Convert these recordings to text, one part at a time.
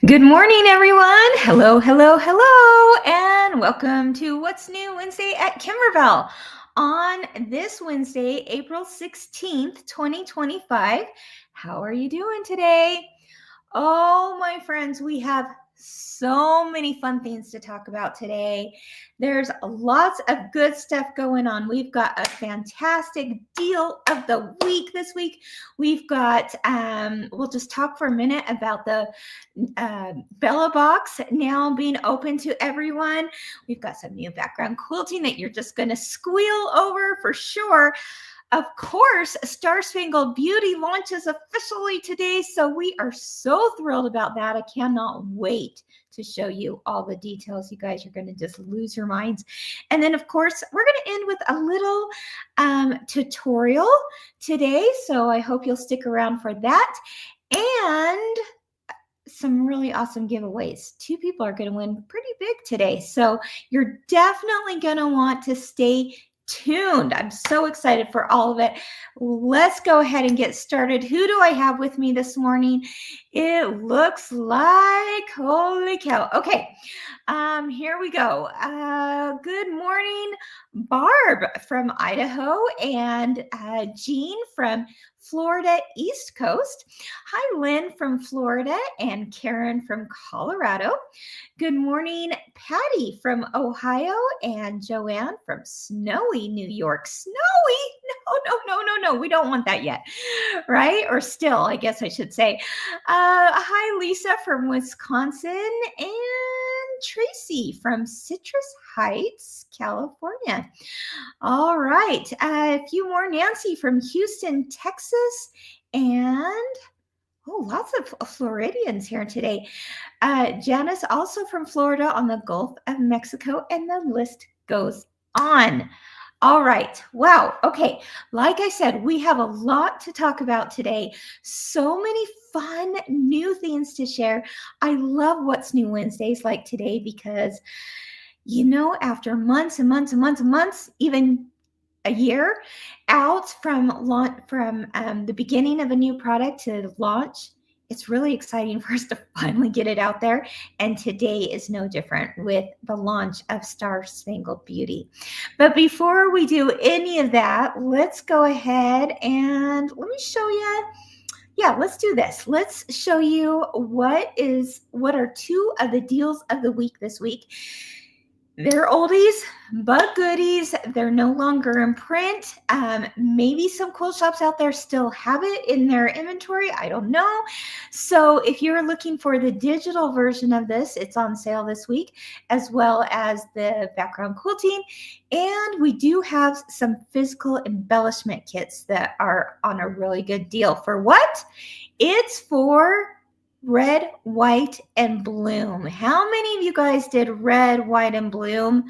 Good morning, everyone. Hello, hello, hello, and welcome to What's New Wednesday at Kimberbell. On this Wednesday, April 16th, 2025, how are you doing today? Oh, my friends, we have so many fun things to talk about today. There's lots of good stuff going on. We've got a fantastic deal of the week this week. We've got, we'll just talk for a minute about the Bella box now being open to everyone. We've got some new background quilting that you're just going to squeal over for sure. Of course, Star-Spangled Beauty launches officially today, so we are so thrilled about that. I cannot wait to show you all the details. You guys are going to just lose your minds. And then, of course, we're going to end with a little tutorial today, so I hope you'll stick around for that. And some really awesome giveaways. 2 people are going to win pretty big today, so you're definitely going to want to stay tuned. I'm so excited for all of it. Let's go ahead and get started. Who do I have with me this morning? It looks like, holy cow. Okay, here we go. Good morning, Barb from Idaho, and Jean from Florida East Coast. Hi, Lynn from Florida and Karen from Colorado. Good morning, Patty from Ohio and Joanne from snowy New York. Snowy? No. We don't want that yet, right? Or still, I guess I should say. Hi, Lisa from Wisconsin and Tracy from Citrus Heights, California. All right. A few more. Nancy from Houston, Texas, and lots of Floridians here today. Janice also from Florida on the Gulf of Mexico, and the list goes on. All right. Wow. Okay. Like I said, we have a lot to talk about today. So many fun new things to share. I love What's New Wednesdays like today because, after months and months and months and months, even a year out from the beginning of a new product to launch, it's really exciting for us to finally get it out there. And today is no different with the launch of Star-Spangled Beauty. But before we do any of that, let's go ahead and let me show you. Yeah, let's do this. Let's show you what are 2 of the deals of the week this week. They're oldies, but goodies. They're no longer in print. Maybe some quilt shops out there still have it in their inventory. I don't know. So if you're looking for the digital version of this, it's on sale this week, as well as the background quilting. And we do have some physical embellishment kits that are on a really good deal. For what? It's for red, white, and bloom. How many of you guys did red, white, and bloom?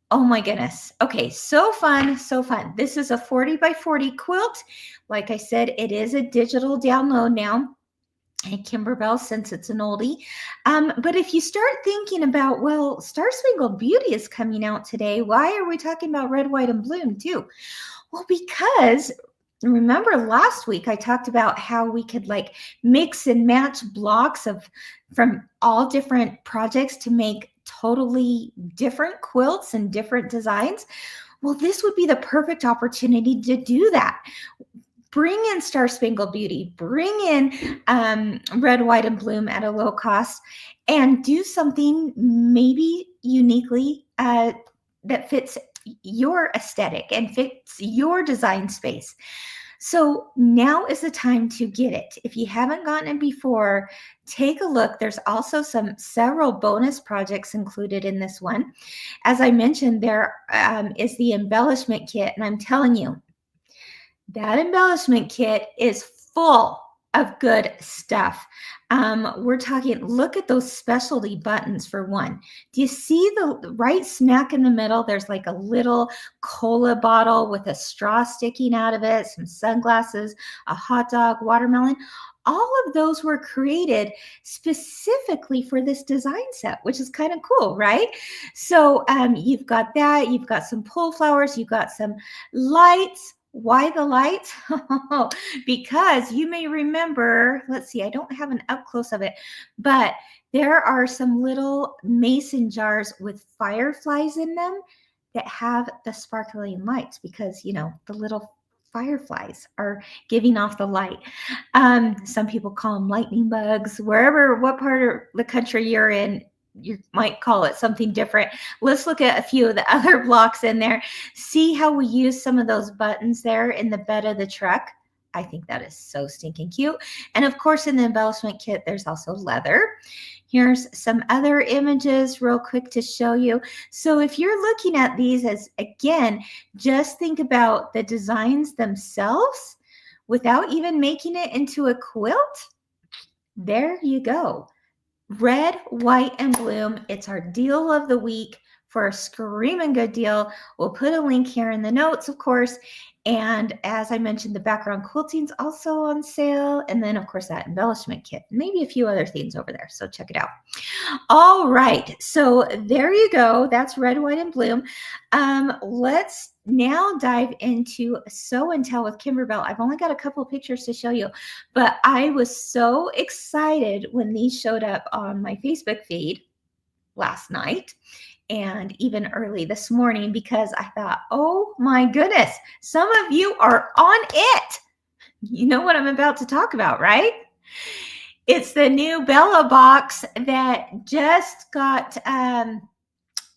Oh my goodness. Okay, so fun, so fun. This is a 40 by 40 quilt. Like I said, it is a digital download now at Kimberbell since it's an oldie. But if you start thinking about, well, Star-Spangled Beauty is coming out today. Why are we talking about red, white, and bloom too? Well, because remember last week I talked about how we could like mix and match blocks from all different projects to make totally different quilts and different designs. Well, this would be the perfect opportunity to do that. Bring in Star-Spangled Beauty, bring in red, white, and bloom at a low cost, and do something maybe uniquely that fits your aesthetic and fits your design space. So now is the time to get it. If you haven't gotten it before, take a look. There's also several bonus projects included in this one. As I mentioned, there is the embellishment kit, and I'm telling you, that embellishment kit is full of good stuff. We're talking, look at those specialty buttons for one. Do you see the right smack in the middle? There's like a little cola bottle with a straw sticking out of it, some sunglasses, a hot dog, watermelon. All of those were created specifically for this design set, which is kind of cool, right? So you've got that, you've got some pull flowers, you've got some lights. Why the lights? Because you may remember, let's see, I don't have an up close of it, but there are some little mason jars with fireflies in them that have the sparkling lights because, the little fireflies are giving off the light. Some people call them lightning bugs. What part of the country you're in, you might call it something different. Let's look at a few of the other blocks in there. See how we use some of those buttons there in the bed of the truck? I think that is so stinking cute. And of course, in the embellishment kit, there's also leather. Here's some other images real quick to show you. So if you're looking at these as, again, just think about the designs themselves without even making it into a quilt. There you go. Red, white, and bloom. It's our deal of the week for a screaming good deal. We'll put a link here in the notes, of course. And as I mentioned, the background quilting's also on sale. And then, of course, that embellishment kit, maybe a few other things over there. So check it out. All right. So there you go. That's red, white, and bloom. Let's now dive into Sew and Tell with Kimberbell. I've only got a couple of pictures to show you, but I was so excited when these showed up on my Facebook feed last night and even early this morning because I thought, oh my goodness, some of you are on it. You know what I'm about to talk about, right? It's the new Bella box that just got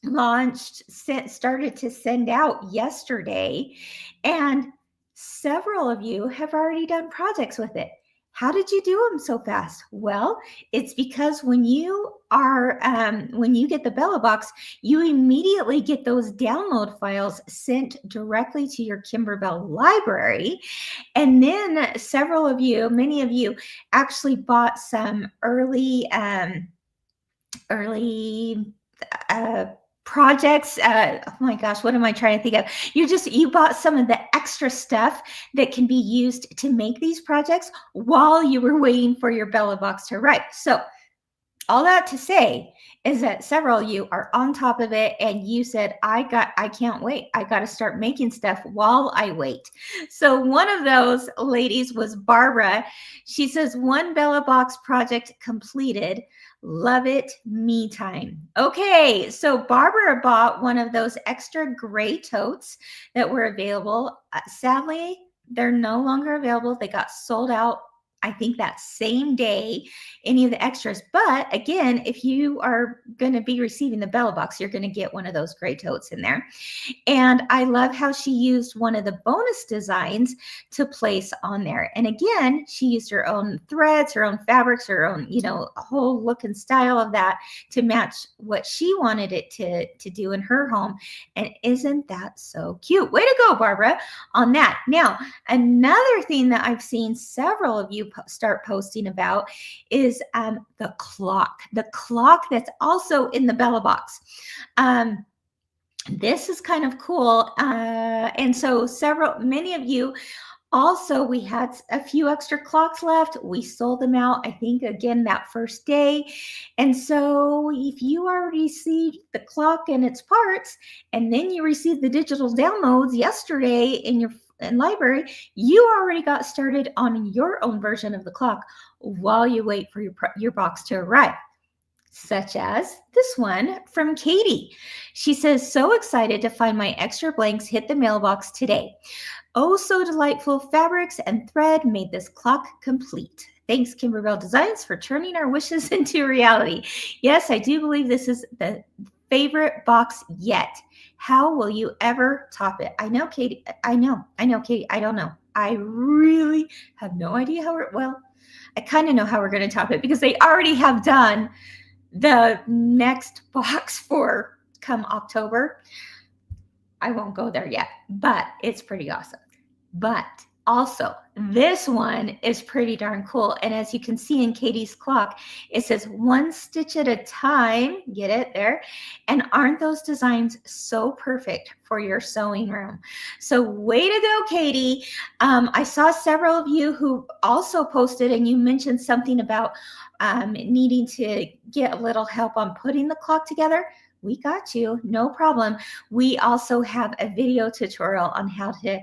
launched, started to send out yesterday, and several of you have already done projects with it. How did you do them so fast? Well, it's because when you get the Bella box, you immediately get those download files sent directly to your Kimberbell library. And then many of you actually bought some early projects. Oh my gosh, what am I trying to think of? You bought some of the extra stuff that can be used to make these projects while you were waiting for your Bella box to arrive. So all that to say is that several of you are on top of it and you said, I can't wait. I got to start making stuff while I wait. So one of those ladies was Barbara. She says, one Bella box project completed. Love it, me time. Okay, so Barbara bought one of those extra gray totes that were available. Sadly, they're no longer available. They got sold out, I think, that same day, any of the extras. But again, if you are going to be receiving the Bella box, you're going to get one of those gray totes in there. And I love how she used one of the bonus designs to place on there. And again, she used her own threads, her own fabrics, her own, a whole look and style of that to match what she wanted it to do in her home. And isn't that so cute? Way to go, Barbara, on that. Now, another thing that I've seen several of you start posting about is the clock that's also in the Bella box. This is kind of cool. And so many of you also, we had a few extra clocks left. We sold them out, I think, again, that first day. And so if you already received the clock and its parts, and then you received the digital downloads yesterday in your library, you already got started on your own version of the clock while you wait for your box to arrive. Such as this one from Katie. She says, so excited to find my extra blanks hit the mailbox today. Oh, so delightful fabrics and thread made this clock complete. Thanks, Kimberbell Designs, for turning our wishes into reality. Yes, I do believe this is the favorite box yet. How will you ever top it? I know, Katie. I know, Katie. I don't know. I really have no idea I kind of know how we're going to top it because they already have done the next box for come October. I won't go there yet, but it's pretty awesome. But also, this one is pretty darn cool. And as you can see in Katie's clock, it says one stitch at a time. Get it there? And aren't those designs so perfect for your sewing room? So way to go, Katie. I saw several of you who also posted and you mentioned something about needing to get a little help on putting the clock together. We got you, no problem. We also have a video tutorial on how to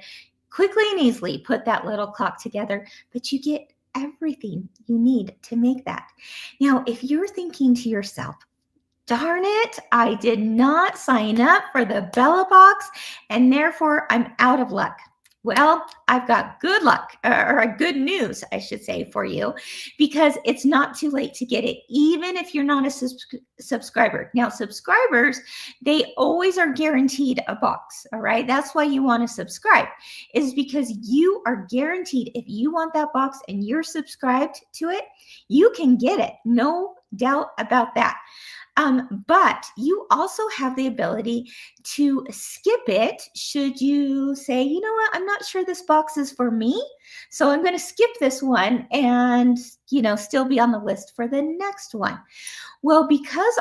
quickly and easily put that little clock together, but you get everything you need to make that. Now, if you're thinking to yourself, darn it, I did not sign up for the Bella box and therefore I'm out of luck. Well, I've got good luck, or good news, I should say, for you, because it's not too late to get it, even if you're not a subscriber. Now, subscribers, they always are guaranteed a box, all right? That's why you want to subscribe, is because you are guaranteed, if you want that box and you're subscribed to it, you can get it. No doubt about that. But you also have the ability to skip it should you say, you know what, I'm not sure this box is for me, so I'm going to skip this one and, still be on the list for the next one. Well, because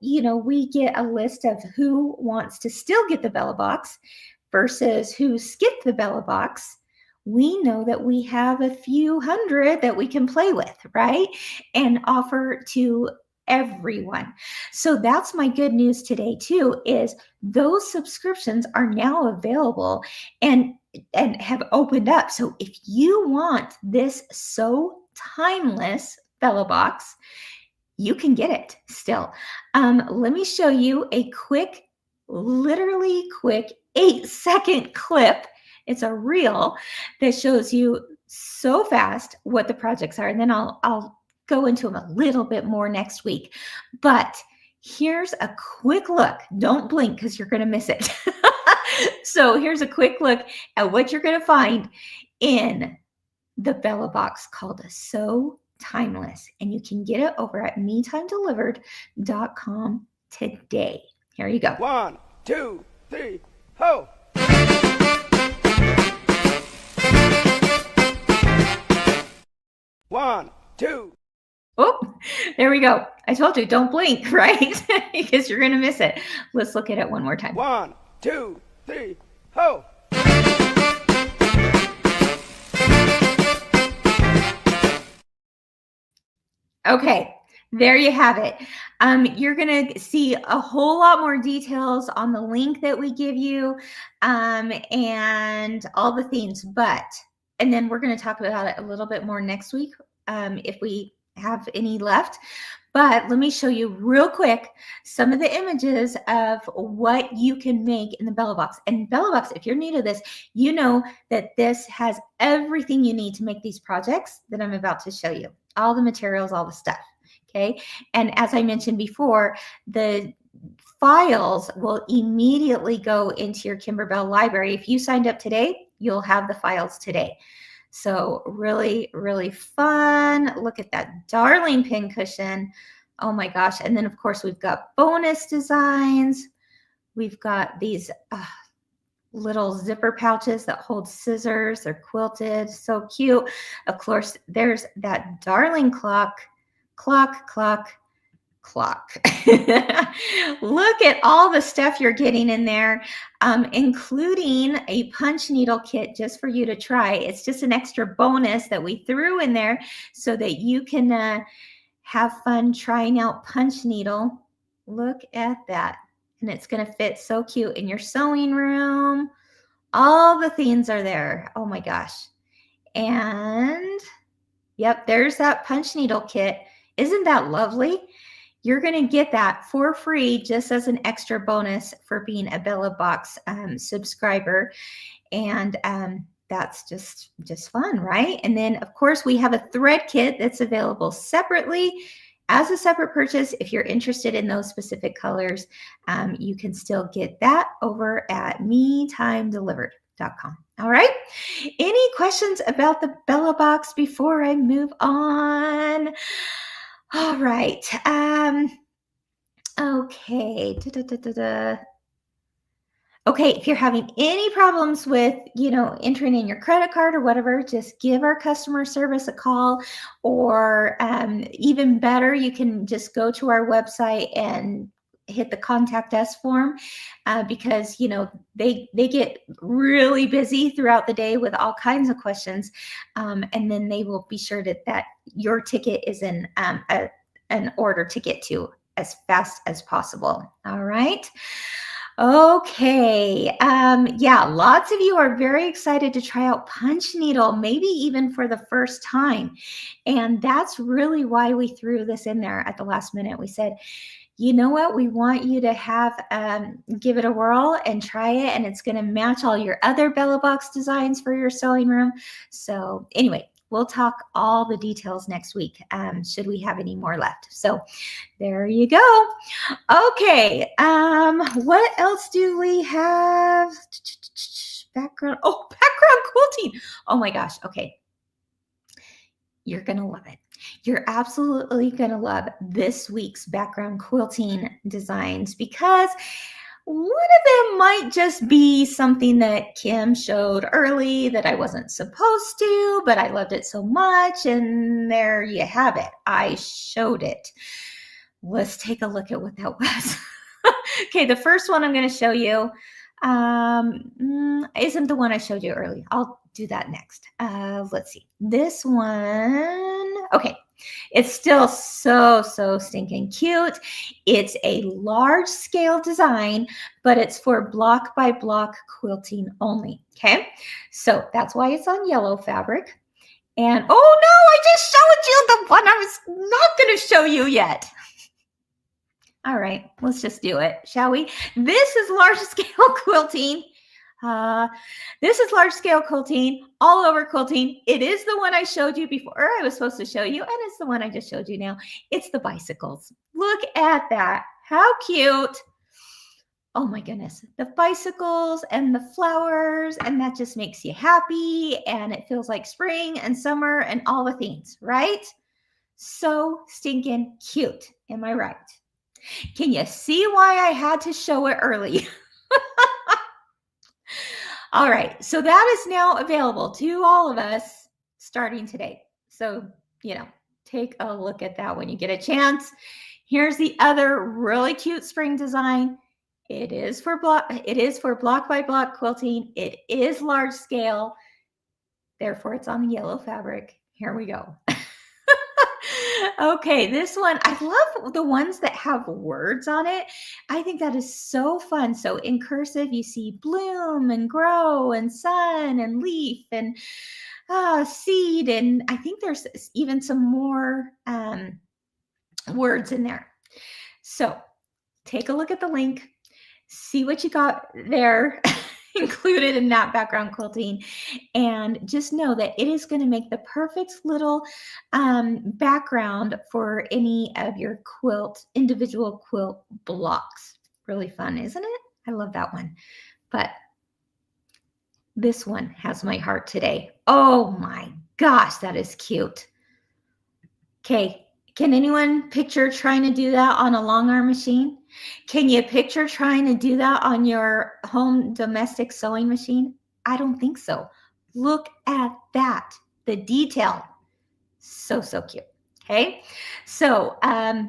we get a list of who wants to still get the Bella box versus who skipped the Bella box, we know that we have a few hundred that we can play with, right? And offer to everyone. So that's my good news today too, is those subscriptions are now available and have opened up. So if you want this so timeless Bella box, you can get it still. Let me show you a literally quick 8-second clip. It's a reel that shows you so fast what the projects are. And then I'll go into them a little bit more next week. But here's a quick look. Don't blink because you're going to miss it. So here's a quick look at what you're going to find in the Bella box called So Timeless. And you can get it over at metimedelivered.com today. Here you go. 1, 2, 3, ho! 1, 2. Oh, there we go. I told you, don't blink, right? Because you're going to miss it. Let's look at it one more time. 1, 2, 3, ho! Okay, there you have it. You're going to see a whole lot more details on the link that we give you, and all the things. And then we're going to talk about it a little bit more next week, if we have any left. But let me show you real quick some of the images of what you can make in the Bella box. And Bella box, if you're new to this, you know that this has everything you need to make these projects that I'm about to show you. All the materials, all the stuff, okay? And as I mentioned before, the files will immediately go into your Kimberbell library. If you signed up today, you'll have the files today. So really, really fun. Look at that darling pin cushion. Oh my gosh. And then of course we've got bonus designs. We've got these little zipper pouches that hold scissors. They're quilted, so cute. Of course, there's that darling clock. Look at all the stuff you're getting in there, including a punch needle kit just for you to try. It's just an extra bonus that we threw in there so that you can have fun trying out punch needle. Look at that. And it's going to fit so cute in your sewing room. All the things are there. Oh my gosh. And yep, there's that punch needle kit. Isn't that lovely? You're going to get that for free just as an extra bonus for being a Bella box subscriber. And that's just fun, right? And then of course we have a thread kit that's available separately as a separate purchase. If you're interested in those specific colors, you can still get that over at metimedelivered.com. All right. Any questions about the Bella box before I move on? All right. Okay. Okay, if you're having any problems with, entering in your credit card or whatever, just give our customer service a call, or even better, you can just go to our website and hit the contact us form, because they get really busy throughout the day with all kinds of questions, and then they will be sure that your ticket is in an order to get to as fast as possible. All right. Okay. Yeah, lots of you are very excited to try out punch needle, maybe even for the first time. And that's really why we threw this in there at the last minute. We said, you know what? We want you to have give it a whirl and try it, and it's going to match all your other Bella Box designs for your sewing room. So anyway, we'll talk all the details next week, should we have any more left. So there you go. Okay, what else do we have? Background, background quilting. Oh my gosh, okay. You're gonna love it. You're absolutely gonna love this week's background quilting designs because one of them might just be something that Kim showed early that I wasn't supposed to, but I loved it so much, and there you have it. I showed it. Let's take a look at what that was. Okay, the first one I'm going to show you isn't the one I showed you earlier. I'll do that next. Let's see. This one, okay, it's still so stinking cute. It's a large scale design, but it's for block by block quilting only. Okay, so that's why it's on yellow fabric. And oh no, I just showed you the one I was not going to show you yet. All right, let's just do it, shall we? This is large scale quilting. This is large scale quilting, all over quilting. It is the one I showed you before I was supposed to show you, and it's the one I just showed you now. It's the bicycles. Look at that. How cute. Oh my goodness, the bicycles and the flowers, and that just makes you happy, and it feels like spring and summer and all the things, right? So stinking cute. Am I right? Can you see why I had to show it early? All right, so that is now available to all of us starting today. So, take a look at that when you get a chance. Here's the other really cute spring design. It is for block by block quilting. It is large scale. Therefore, it's on the yellow fabric. Here we go. Okay, this one, I love the ones that have words on it. I think that is so fun. So in cursive, you see bloom and grow and sun and leaf and seed. And I think there's even some more words in there. So take a look at the link, see what you got there. Included in that background quilting, and just know that it is going to make the perfect little background for any of your individual quilt blocks. Really fun, isn't it? I love that one. But this one has my heart today. Oh my gosh, that is cute. Okay, can anyone picture trying to do that on a long arm machine? Can you picture trying to do that on your home domestic sewing machine? I don't think so. Look at that, the detail. So cute. Okay, so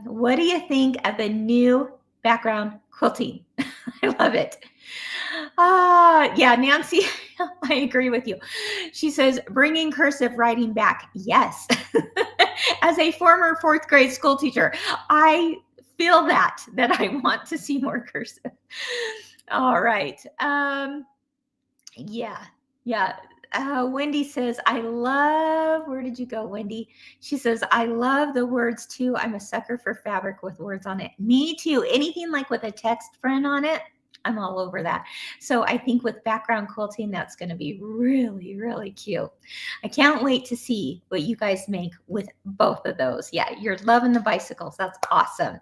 what do you think of the new background quilting? I love it. Yeah, Nancy, I agree with you. She says, bringing cursive writing back. Yes. As a former fourth grade school teacher, I feel that I want to see more cursive. All right. Yeah. Wendy says, I love, where did you go, Wendy? She says, I love the words too. I'm a sucker for fabric with words on it. Me too. Anything like with a text print on it, I'm all over that. So I think with background quilting, that's going to be really cute. I can't wait to see what you guys make with both of those. Yeah, you're loving the bicycles. That's awesome.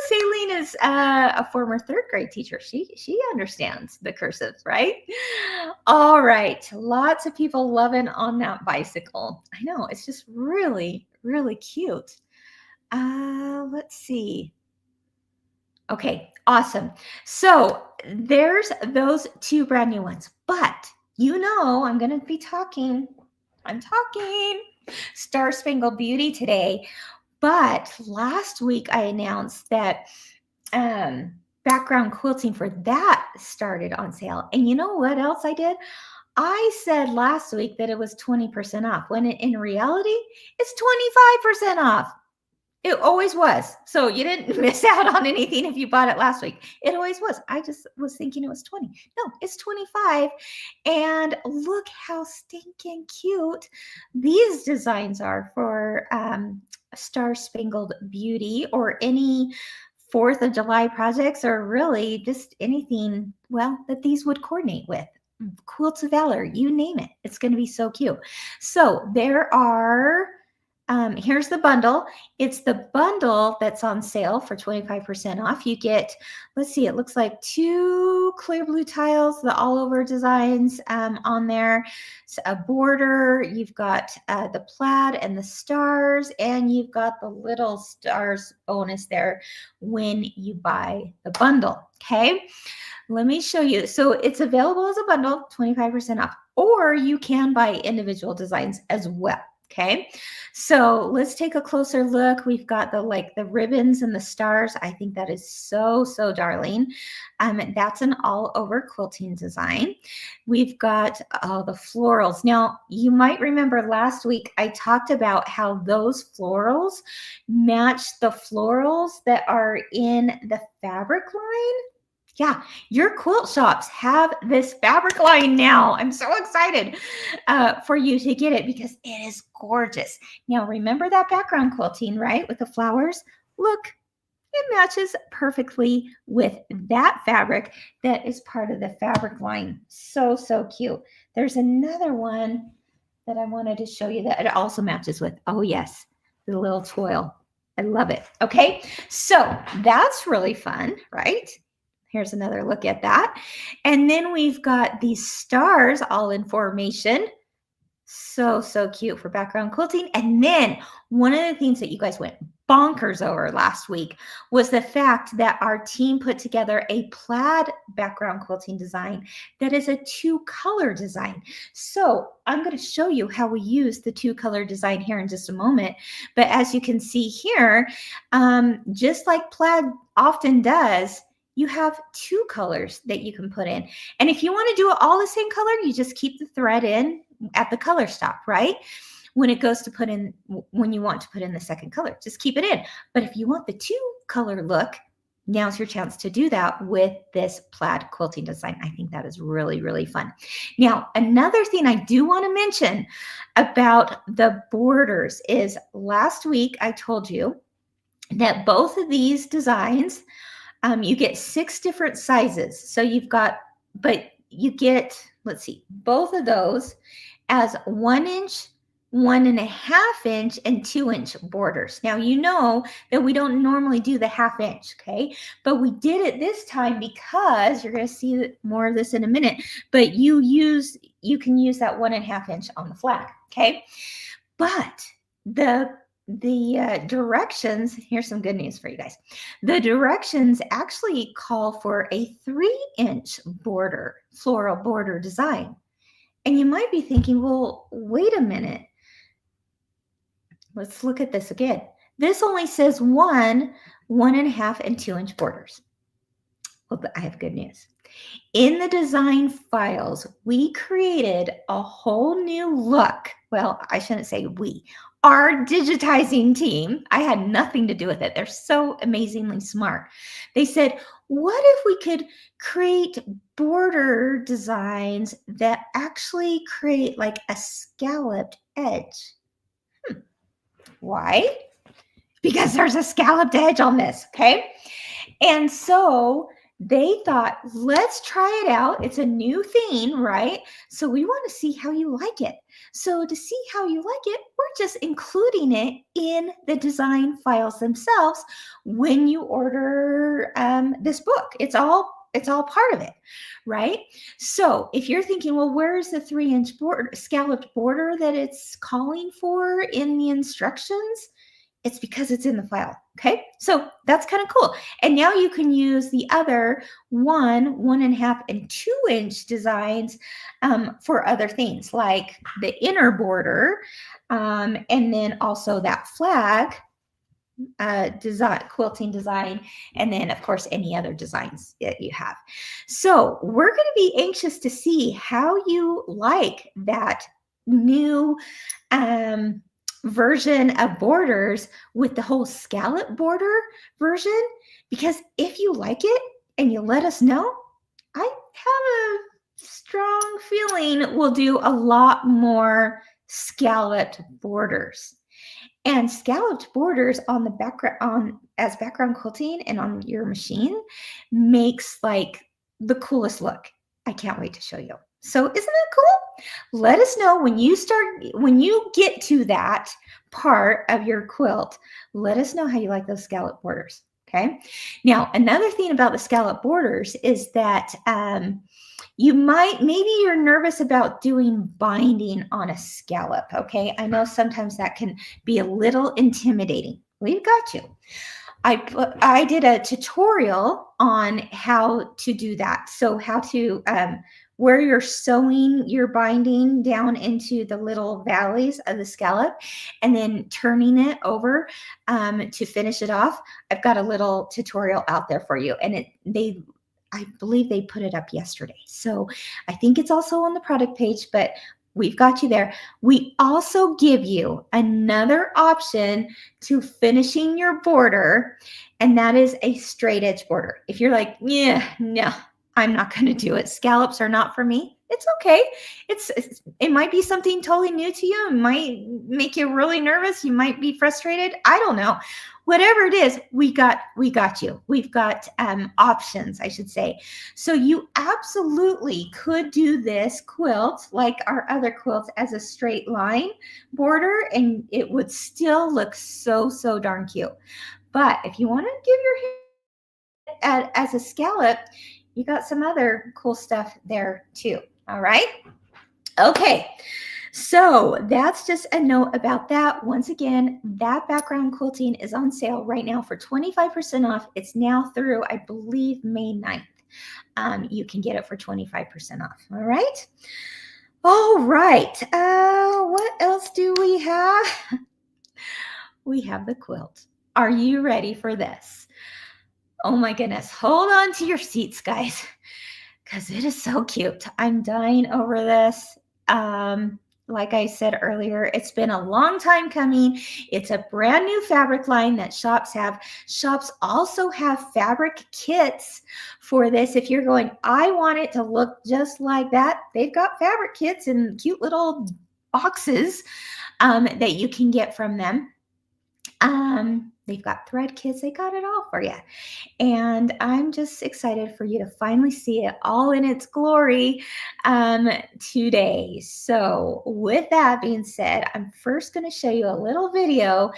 Celine is a former third grade teacher. She understands the cursive, right? All right, lots of people loving on that bicycle. I know, it's just really cute. Let's see. Okay, awesome. So there's those two brand new ones, but I'm going to be talking. I'm talking Star-Spangled Beauty today. But last week I announced that background quilting for that started on sale. And you know what else I did? I said last week that it was 20% off, when in reality, it's 25% off. It always was. So you didn't miss out on anything if you bought it last week. It always was. I just was thinking it was 20. No, it's 25. And look how stinking cute these designs are for Star-Spangled Beauty or any 4th of July projects, or really just anything, well, that these would coordinate with. Quilts of Valor, you name it. It's going to be so cute. So there are, here's the bundle. It's the bundle that's on sale for 25% off. You get, let's see, it looks like 2 clear blue tiles, the all over designs on there, a border, you've got the plaid and the stars, and you've got the little stars bonus there when you buy the bundle. Okay, let me show you. So it's available as a bundle, 25% off, or you can buy individual designs as well. Okay, so let's take a closer look. We've got the ribbons and the stars. I think that is so darling. That's an all over quilting design. We've got the florals. Now you might remember last week I talked about how those florals match the florals that are in the fabric line. Yeah, your quilt shops have this fabric line now. I'm so excited for you to get it because it is gorgeous. Now, remember that background quilting, right? With the flowers? Look, it matches perfectly with that fabric that is part of the fabric line. So cute. There's another one that I wanted to show you that it also matches with. Oh, yes, the little toil. I love it. Okay, so that's really fun, right? Here's another look at that. And then we've got these stars all in formation. So cute for background quilting. And then one of the things that you guys went bonkers over last week was the fact that our team put together a plaid background quilting design that is a 2-color design. So I'm going to show you how we use the 2-color design here in just a moment. But as you can see here, just like plaid often does, you have 2 colors that you can put in. And if you want to do it all the same color, you just keep the thread in at the color stop, right? When it goes to put in, when you want to put in the second color, just keep it in. But if you want the 2-color look, now's your chance to do that with this plaid quilting design. I think that is really fun. Now, another thing I do want to mention about the borders is last week I told you that both of these designs, you get 6 different sizes. So you've got, but you get, let's see, both of those as 1 inch, 1.5 inch, and 2-inch borders. Now, you know that we don't normally do the 1/2 inch, okay? But we did it this time because you're going to see more of this in a minute, but you can use that 1.5 inch on the flag, okay? But the directions, here's some good news for you guys. The directions actually call for a 3-inch border, floral border design. And you might be thinking, well, wait a minute. Let's look at this again. This only says 1, 1.5, and 2-inch borders. Well, but I have good news. In the design files, we created a whole new look. Well, I shouldn't say we. Our digitizing team, I had nothing to do with it. They're so amazingly smart. They said, what if we could create border designs that actually create like a scalloped edge? Why? Because there's a scalloped edge on this, okay? And so they thought, let's try it out. It's a new theme, right? So we want to see how you like it. So to see how you like it, we're just including it in the design files themselves when you order this book. It's all part of it, right? So if you're thinking, well, where's the 3-inch border, scalloped border that it's calling for in the instructions? It's because it's in the file. Okay, so that's kind of cool. And now you can use the other 1, 1.5, and 2-inch designs for other things like the inner border, and then also that flag design, quilting design, and then of course any other designs that you have. So we're going to be anxious to see how you like that new version of borders with the whole scallop border version, because if you like it and you let us know, I have a strong feeling we'll do a lot more scalloped borders. And scalloped borders on the background as background quilting and on your machine makes like the coolest look. I can't wait to show you. So isn't that cool? Let us know when you get to that part of your quilt. Let us know how you like those scallop borders. Okay. Now, another thing about the scallop borders is that maybe you're nervous about doing binding on a scallop. Okay. I know sometimes that can be a little intimidating. We've got you. I did a tutorial on how to do that. So how to where you're sewing your binding down into the little valleys of the scallop and then turning it over to finish it off. I've got a little tutorial out there for you, and I believe they put it up yesterday. So I think it's also on the product page, but we've got you there. We also give you another option to finishing your border, and that is a straight edge border. If you're like, yeah, no, I'm not going to do it. Scallops are not for me. It's okay. It might be something totally new to you. It might make you really nervous. You might be frustrated. I don't know. Whatever it is, we got you. We've got options, I should say. So you absolutely could do this quilt like our other quilts as a straight line border, and it would still look so darn cute. But if you want to give your head as a scallop, you got some other cool stuff there too. All right. Okay. So that's just a note about that. Once again, that background quilting is on sale right now for 25% off. It's now through, I believe, May 9th. You can get it for 25% off. All right. All right. What else do we have? We have the quilt. Are you ready for this? Oh my goodness. Hold on to your seats, guys, because it is so cute. I'm dying over this. Like I said earlier, it's been a long time coming. It's a brand new fabric line that shops have. Shops also have fabric kits for this. If you're going, I want it to look just like that, they've got fabric kits in cute little boxes that you can get from them. They've got thread kits. They got it all for you. And I'm just excited for you to finally see it all in its glory today. So with that being said, I'm first going to show you a little video,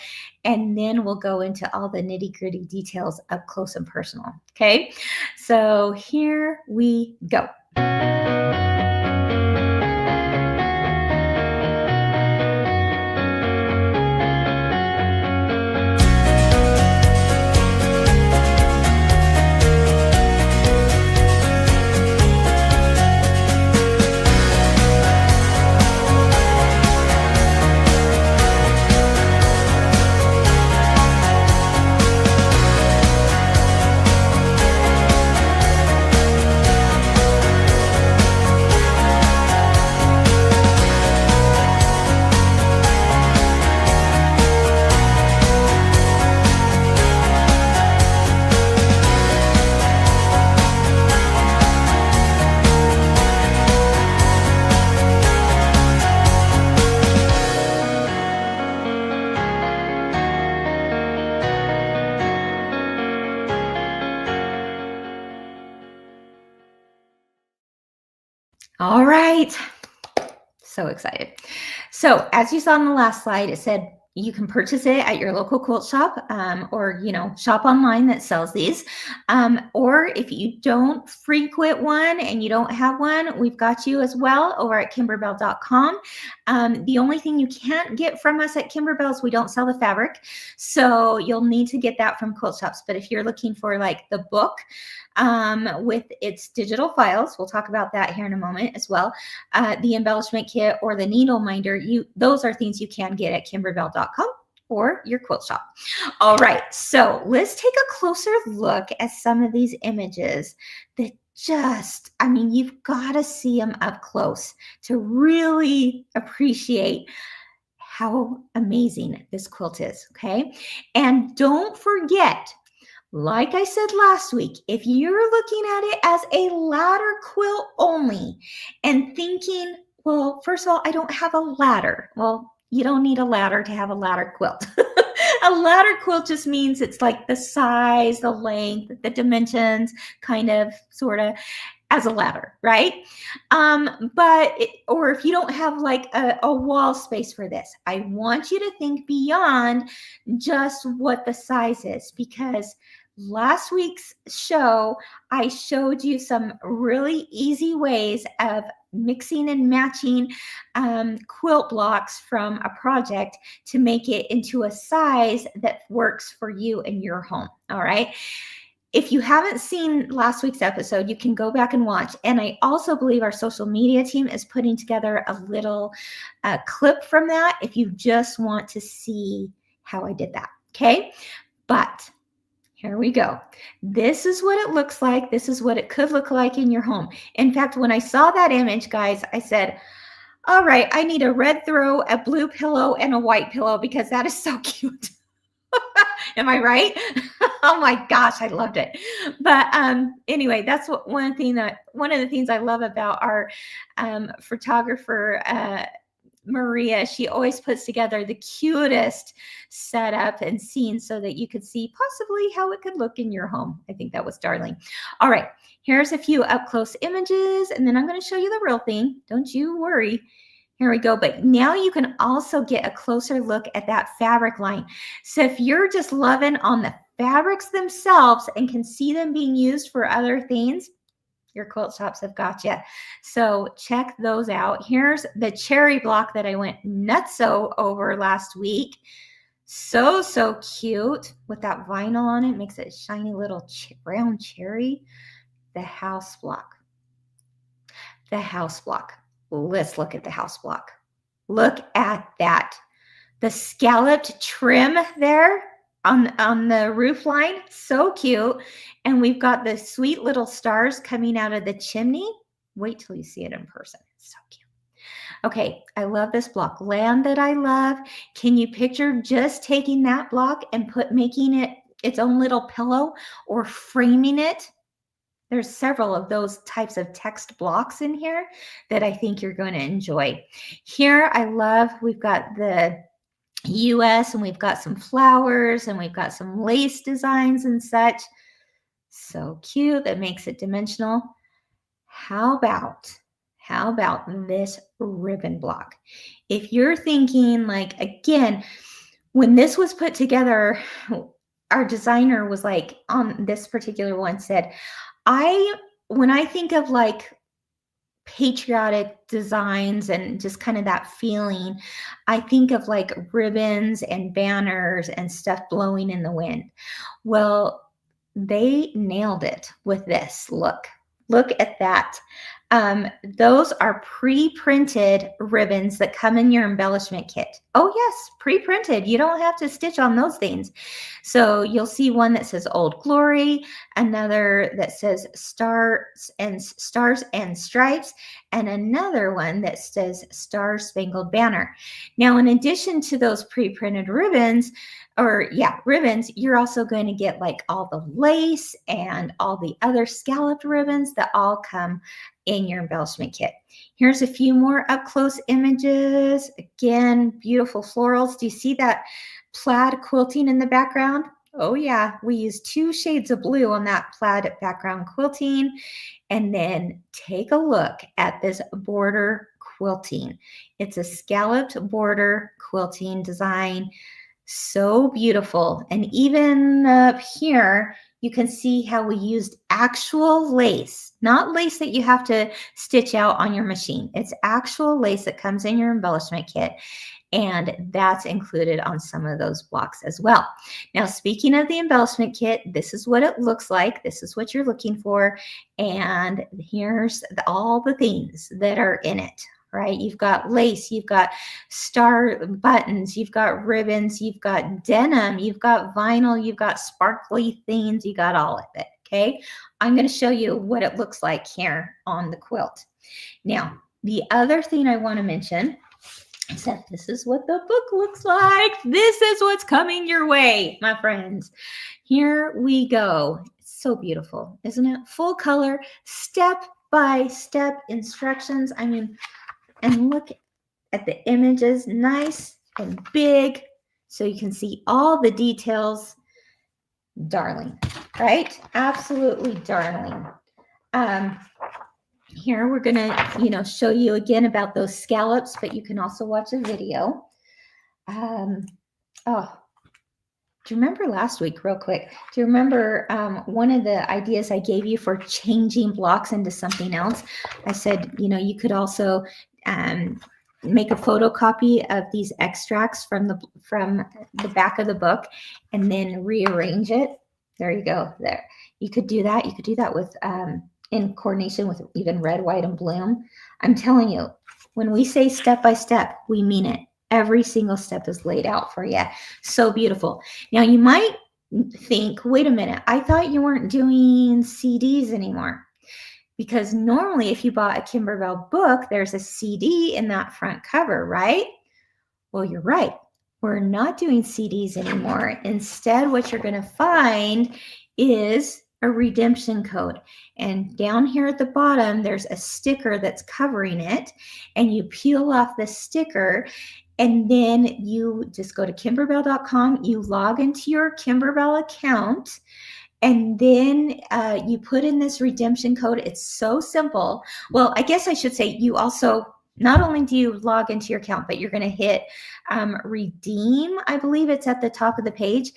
and then we'll go into all the nitty-gritty details up close and personal. Okay, so here we go. All right. So excited. So as you saw on the last slide, it said you can purchase it at your local quilt shop or, shop online that sells these. Or if you don't frequent one and you don't have one, we've got you as well over at kimberbell.com. The only thing you can't get from us at Kimberbell is we don't sell the fabric. So you'll need to get that from quilt shops. But if you're looking for like the book, with its digital files, we'll talk about that here in a moment as well. The embellishment kit or the needle minder, those are things you can get at kimberbell.com or your quilt shop. All right, so let's take a closer look at some of these images that you've got to see them up close to really appreciate how amazing this quilt is, okay? And don't forget, like I said last week, if you're looking at it as a ladder quilt only and thinking, well, first of all, I don't have a ladder. Well, you don't need a ladder to have a ladder quilt. A ladder quilt just means it's like the size, the length, the dimensions, kind of, sort of, as a ladder, right? Or if you don't have like a wall space for this, I want you to think beyond just what the size is, because last week's show, I showed you some really easy ways of mixing and matching quilt blocks from a project to make it into a size that works for you and your home. All right. If you haven't seen last week's episode, you can go back and watch. And I also believe our social media team is putting together a little clip from that if you just want to see how I did that. Okay. But here we go. This is what it looks like. This is what it could look like in your home. In fact, when I saw that image, guys, I said, all right, I need a red throw, a blue pillow, and a white pillow because that is so cute. Am I right? Oh my gosh, I loved it. But anyway, that's one of the things I love about our photographer, Maria. She always puts together the cutest setup and scenes so that you could see possibly how it could look in your home. I think that was darling. All right, here's a few up close images, and then I'm going to show you the real thing. Don't you worry. Here we go. But now you can also get a closer look at that fabric line. So if you're just loving on the fabrics themselves and can see them being used for other things, your quilt shops have got you. So check those out. Here's the cherry block that I went nutso over last week. So cute with that vinyl on it. Makes it a shiny little brown cherry. The house block. The house block. Let's look at the house block. Look at that. The scalloped trim there on the roof line. So cute. And we've got the sweet little stars coming out of the chimney. Wait till you see it in person. It's so cute. Okay, I love this block. Land that I love. Can you picture just taking that block and making it its own little pillow or framing it? There's several of those types of text blocks in here that I think you're going to enjoy. Here, I love, we've got the US and we've got some flowers and we've got some lace designs and such. So cute. That makes it dimensional. How about this ribbon block? If you're thinking, like, again, when this was put together, our designer was like, on this particular one, said, when I think of like patriotic designs and just kind of that feeling, I think of like ribbons and banners and stuff blowing in the wind. Well, they nailed it with this. Look at that. Those are pre-printed ribbons that come in your embellishment kit. Oh yes, pre-printed. You don't have to stitch on those things. So you'll see one that says Old Glory, another that says Stars and Stripes, and another one that says Star-Spangled Banner. Now, in addition to those pre-printed ribbons, you're also going to get like all the lace and all the other scalloped ribbons that all come in your embellishment kit. Here's a few more up close images. Again, beautiful florals. Do you see that plaid quilting in the background? Oh yeah, we use 2 shades of blue on that plaid background quilting. And then take a look at this border quilting. It's a scalloped border quilting design. So beautiful. And even up here, you can see how we used actual lace, not lace that you have to stitch out on your machine. It's actual lace that comes in your embellishment kit. And that's included on some of those blocks as well. Now, speaking of the embellishment kit, this is what it looks like. This is what you're looking for. And here's all the things that are in it. Right? You've got lace, you've got star buttons, you've got ribbons, you've got denim, you've got vinyl, you've got sparkly things, you got all of it. Okay. I'm going to show you what it looks like here on the quilt. Now, the other thing I want to mention So this is what the book looks like. This is what's coming your way, my friends. Here we go. It's so beautiful, isn't it? Full color, step-by-step instructions. I mean, and look at the images, nice and big, so you can see all the details. Darling, right? Absolutely darling. Here we're gonna, show you again about those scallops, but you can also watch a video. Oh, do you remember last week, real quick? Do you remember one of the ideas I gave you for changing blocks into something else? I said, you could also make a photocopy of these extracts from the back of the book and then rearrange it. There you go. There. You could do that. You could do that with in coordination with even red, white, and bloom. I'm telling you, when we say step by step, we mean it. Every single step is laid out for you. So beautiful. Now you might think, wait a minute, I thought you weren't doing CDs anymore. Because normally if you bought a Kimberbell book, there's a CD in that front cover, right? Well, you're right. We're not doing CDs anymore. Instead, what you're going to find is a redemption code. And down here at the bottom, there's a sticker that's covering it. And you peel off the sticker, and then you just go to kimberbell.com. You log into your Kimberbell account. And then you put in this redemption code. It's so simple. Well, I guess I should say you also, not only do you log into your account, but you're going to hit redeem. I believe it's at the top of the page.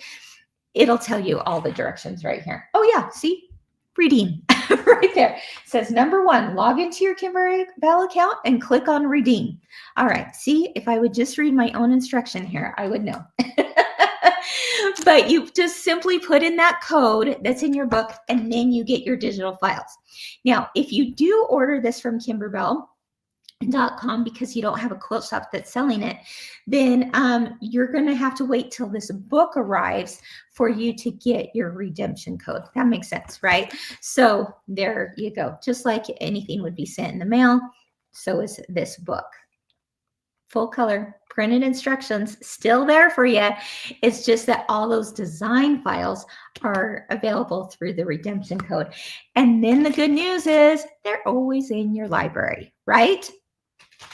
It'll tell you all the directions right here. Oh yeah, see? Redeem right there. It says number 1, log into your Kimberbell account and click on redeem. All right, see, if I would just read my own instruction here, I would know. But you just simply put in that code that's in your book, and then you get your digital files. Now, if you do order this from Kimberbell.com because you don't have a quilt shop that's selling it, then you're going to have to wait till this book arrives for you to get your redemption code. That makes sense, right? So there you go. Just like anything would be sent in the mail, so is this book. Full color, printed instructions, still there for you. It's just that all those design files are available through the redemption code. And then the good news is they're always in your library, right?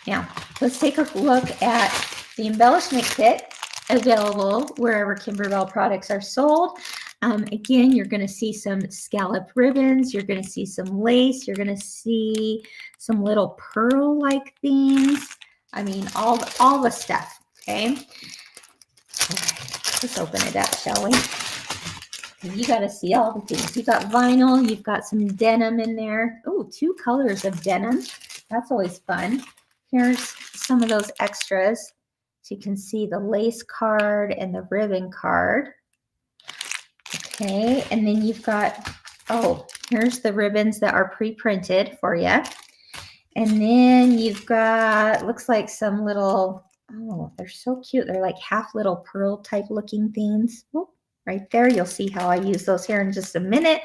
Now, let's take a look at the embellishment kit available wherever Kimberbell products are sold. Again, you're going to see some scallop ribbons. You're going to see some lace. You're going to see some little pearl-like things. I mean, all the stuff, okay? All right, let's open it up, shall we? You got to see all the things. You've got vinyl. You've got some denim in there. Oh, 2 colors of denim. That's always fun. Here's some of those extras. So you can see the lace card and the ribbon card. Okay, and then you've got, here's the ribbons that are pre-printed for you. And then you've got, looks like some little, they're so cute. They're like half little pearl type looking things. Oh, right there. You'll see how I use those here in just a minute.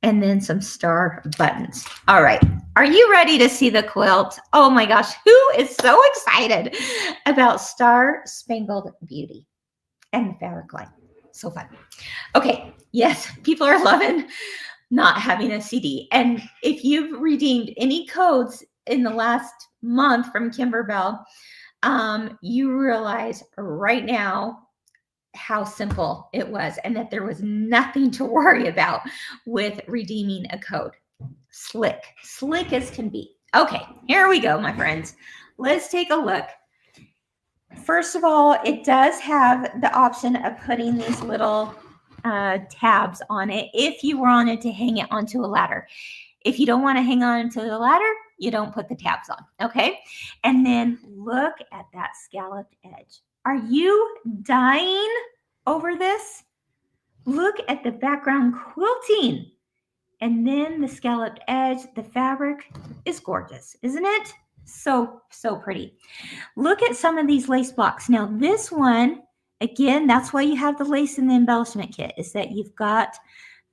And then some star buttons. All right. Are you ready to see the quilt? Oh my gosh. Who is so excited about Star-Spangled Beauty and fabric line? So fun. Okay. Yes. People are loving not having a CD. And if you've redeemed any codes in the last month from Kimberbell, you realize right now how simple it was and that there was nothing to worry about with redeeming a code. Slick as can be. Okay, here we go, my friends. Let's take a look. First of all, it does have the option of putting these little tabs on it if you wanted to hang it onto a ladder. If you don't want to hang on to the ladder, you don't put the tabs on, okay? And then look at that scalloped edge. Are you dying over this? Look at the background quilting. And then the scalloped edge, the fabric is gorgeous, isn't it? So pretty. Look at some of these lace blocks. Now this one, again, that's why you have the lace in the embellishment kit, is that you've got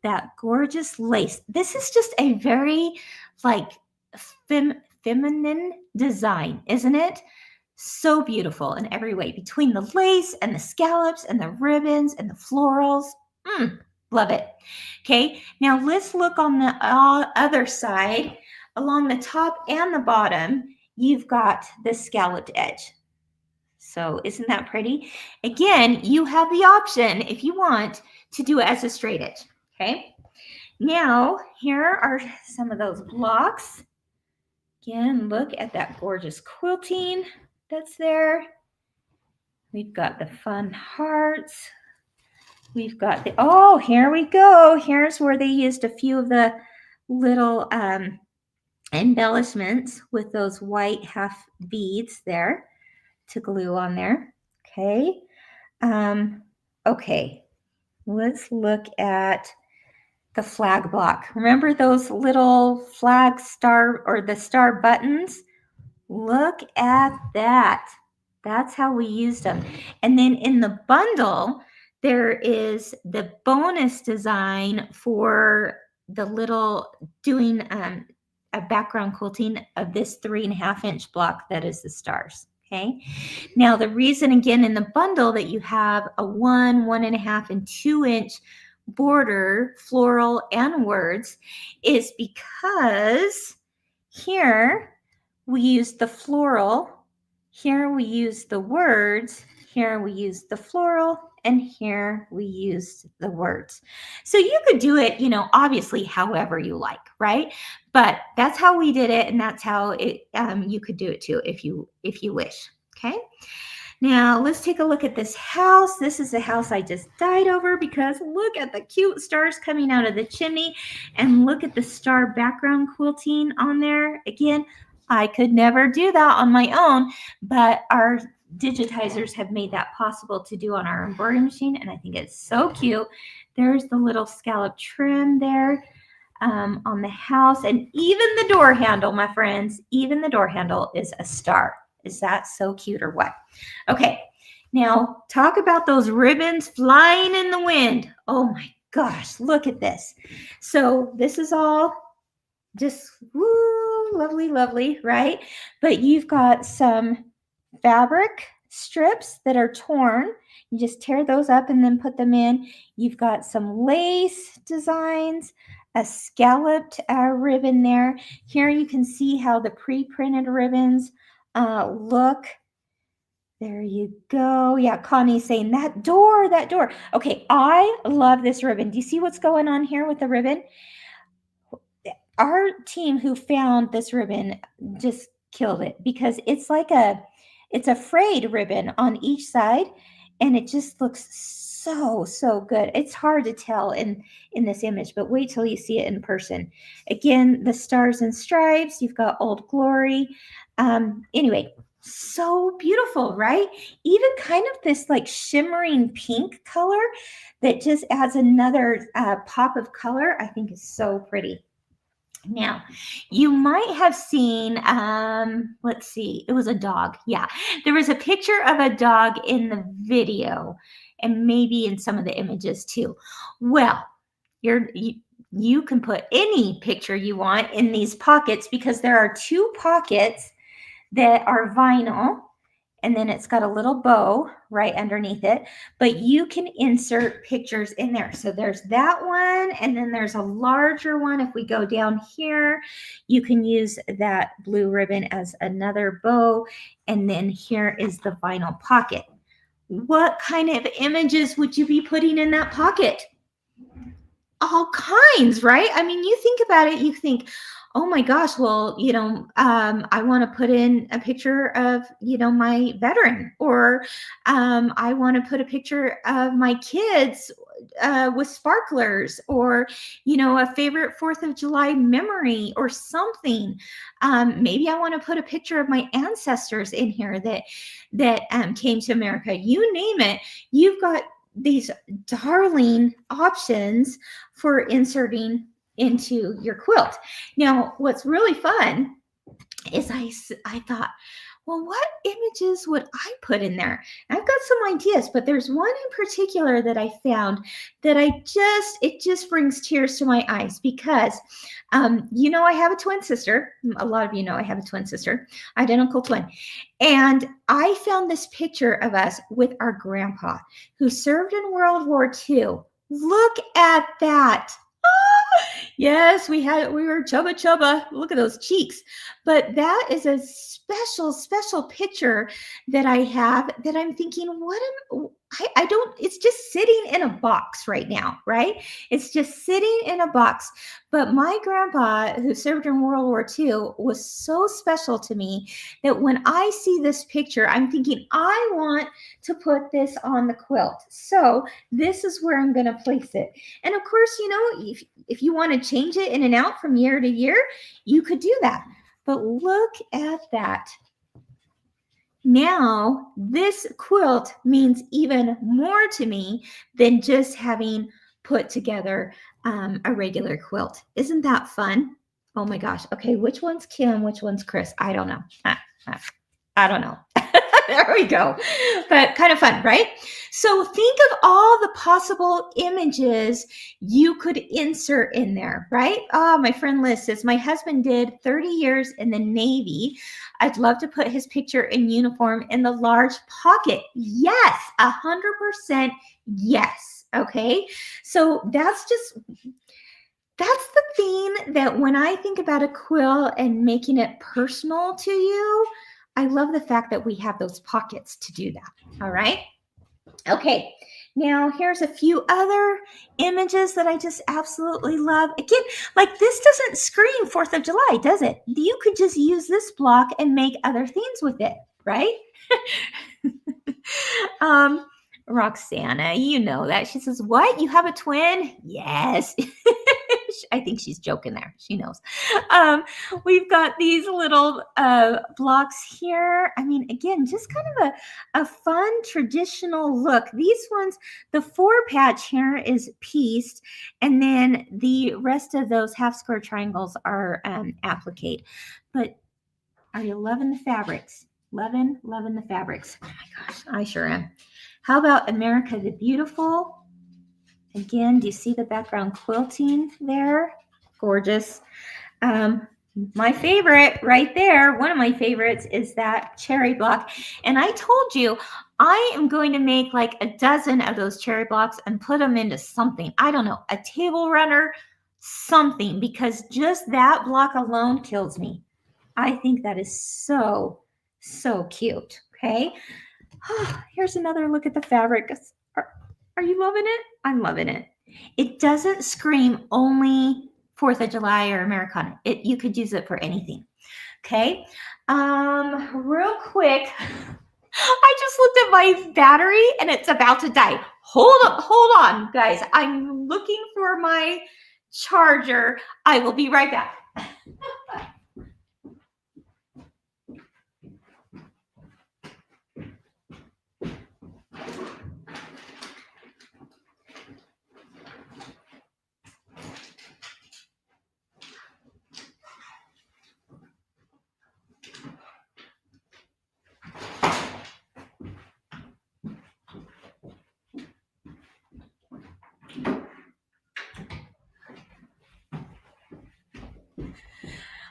that gorgeous lace. This is just a very like feminine design, isn't it? So beautiful in every way, between the lace and the scallops and the ribbons and the florals. Love it. Okay, now let's look on the other side. Along the top and the bottom, you've got the scalloped edge. So isn't that pretty? Again, you have the option, if you want, to do it as a straight edge. Okay, now here are some of those blocks. Again, look at that gorgeous quilting that's there. We've got the fun hearts. We've got the, oh, here we go. Here's where they used a few of the little embellishments with those white half beads there to glue on there. Okay. Okay. Let's look at the flag block. Remember those little flag star or the star buttons? Look at that. That's how we used them. And then in the bundle, there is the bonus design for the little doing a background quilting of this 3.5-inch block that is the stars. Okay. Now the reason again in the bundle that you have a 1, 1.5, and 2-inch border, floral and words, is because here we use the floral, here we use the words, here we use the floral, and here we use the words. So you could do it, obviously however you like, right? But that's how we did it, and that's how it you could do it too if you wish. Okay. Now let's take a look at this house. This is the house I just dyed over because look at the cute stars coming out of the chimney, and look at the star background quilting on there. Again, I could never do that on my own, but our digitizers have made that possible to do on our embroidery machine, and I think it's so cute. There's the little scallop trim there on the house, and even the door handle, my friends, even the door handle is a star. Is that so cute or what? Okay, now talk about those ribbons flying in the wind. Oh my gosh, look at this. So this is all just woo, lovely, lovely, right? But you've got some fabric strips that are torn. You just tear those up and then put them in. You've got some lace designs, a scalloped ribbon there. Here you can see how the pre-printed ribbons look. There you go. Yeah, Connie's saying that door. Okay, I love this ribbon. Do you see what's going on here with the ribbon? Our team who found this ribbon just killed it because it's like it's a frayed ribbon on each side, and it just looks so good. It's hard to tell in this image, but wait till you see it in person. Again, the stars and stripes, you've got Old Glory. Anyway, so beautiful, right? Even kind of this like shimmering pink color that just adds another pop of color, I think is so pretty. Now, you might have seen, let's see, it was a dog. Yeah, there was a picture of a dog in the video and maybe in some of the images too. Well, you can put any picture you want in these pockets because there are 2 pockets that are vinyl, and then it's got a little bow right underneath it, but you can insert pictures in there. So there's that one, and then there's a larger one. If we go down here, you can use that blue ribbon as another bow, and then here is the vinyl pocket. What kind of images would you be putting in that pocket? All kinds, right? I mean, you think about it, you think, oh my gosh, well, I want to put in a picture of, my veteran, or I want to put a picture of my kids with sparklers, or, a favorite 4th of July memory or something. Maybe I want to put a picture of my ancestors in here that came to America. You name it. You've got these darling options for inserting into your quilt. Now, what's really fun is I thought, well, what images would I put in there? I've got some ideas, but there's one in particular that I found that it just brings tears to my eyes because, I have a twin sister. A lot of you know I have a twin sister, identical twin. And I found this picture of us with our grandpa who served in World War II. Look at that. Yes, we were chubba chubba. Look at those cheeks. But that is a special, special picture that I have that I'm thinking, I don't, it's just sitting in a box right now, right? It's just sitting in a box. But my grandpa, who served in World War II, was so special to me that when I see this picture, I'm thinking, I want to put this on the quilt. So this is where I'm going to place it. And of course, if you want to change it in and out from year to year, you could do that. But look at that. Now, this quilt means even more to me than just having put together a regular quilt. Isn't that fun? Oh my gosh. Okay, which one's Kim? Which one's Chris? I don't know. I don't know. There we go. But kind of fun, right? So think of all the possible images you could insert in there, right? Oh, my friend Liz says, my husband did 30 years in the Navy. I'd love to put his picture in uniform in the large pocket. Yes, 100% yes. Okay. So that's the thing that when I think about a quilt and making it personal to you, I love the fact that we have those pockets to do that. All right. Okay. Now here's a few other images that I just absolutely love. Again, like this doesn't scream 4th of July, does it? You could just use this block and make other things with it, right? Roxana, you know that. She says, what? You have a twin? Yes. I think she's joking there. She knows. We've got these little blocks here. I mean, again, just kind of a fun traditional look. These ones, the 4 patch here is pieced, and then the rest of those half square triangles are appliqued. But are you loving the fabrics? Loving the fabrics. Oh my gosh, I sure am. How about America the Beautiful? Again, do you see the background quilting there? Gorgeous. My favorite right there, one of my favorites is that cherry block. And I told you, I am going to make like a dozen of those cherry blocks and put them into something. I don't know, a table runner, something, because just that block alone kills me. I think that is so, so cute. Okay. Here's another look at the fabric. Are you loving it? I'm loving it. It doesn't scream only 4th of July or Americana. You could use it for anything. Okay. Real quick, I just looked at my battery and it's about to die. Hold on, guys. I'm looking for my charger. I will be right back.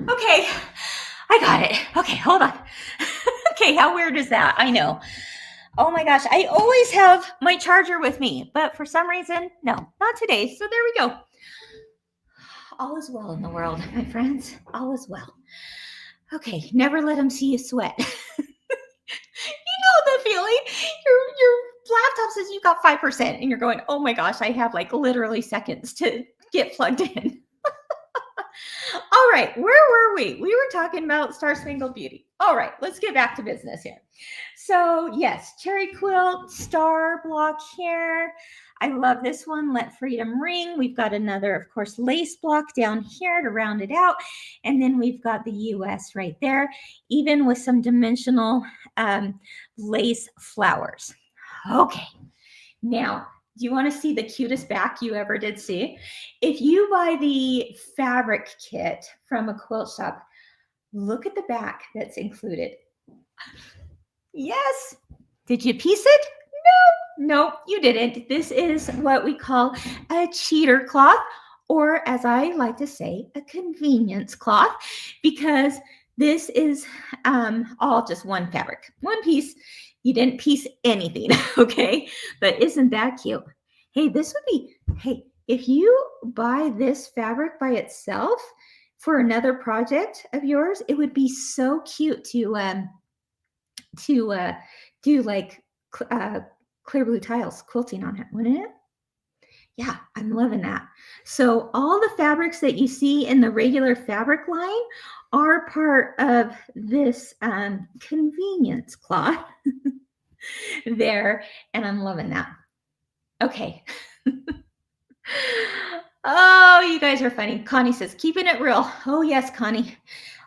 Okay, I got it. Okay, hold on. Okay, how weird is that? I know. Oh my gosh, I always have my charger with me, but for some reason, no, not today. So there we go. All is well in the world, my friends. All is well. Okay, never let them see you sweat. You know the feeling. Your laptop says you got 5%, and you're going, oh my gosh, I have like literally seconds to get plugged in. All right, where were we? We were talking about Star-Spangled Beauty. All right, let's get back to business here. So yes, cherry quilt, star block here. I love this one, Let Freedom Ring. We've got another, of course, lace block down here to round it out. And then we've got the US right there, even with some dimensional lace flowers. Okay, now, do you want to see the cutest back you ever did see? If you buy the fabric kit from a quilt shop, look at the back that's included. Yes. Did you piece it? No, you didn't. This is what we call a cheater cloth, or as I like to say, a convenience cloth, because this is all just one fabric, one piece. You didn't piece anything, okay? But isn't that cute? Hey, this would be, hey, if you buy this fabric by itself for another project of yours, it would be so cute to do like clear blue tiles quilting on it, wouldn't it? Yeah, I'm loving that. So all the fabrics that you see in the regular fabric line are part of this convenience cloth there, and I'm loving that. Okay. Oh, you guys are funny. Connie says, keeping it real. Oh, yes, Connie.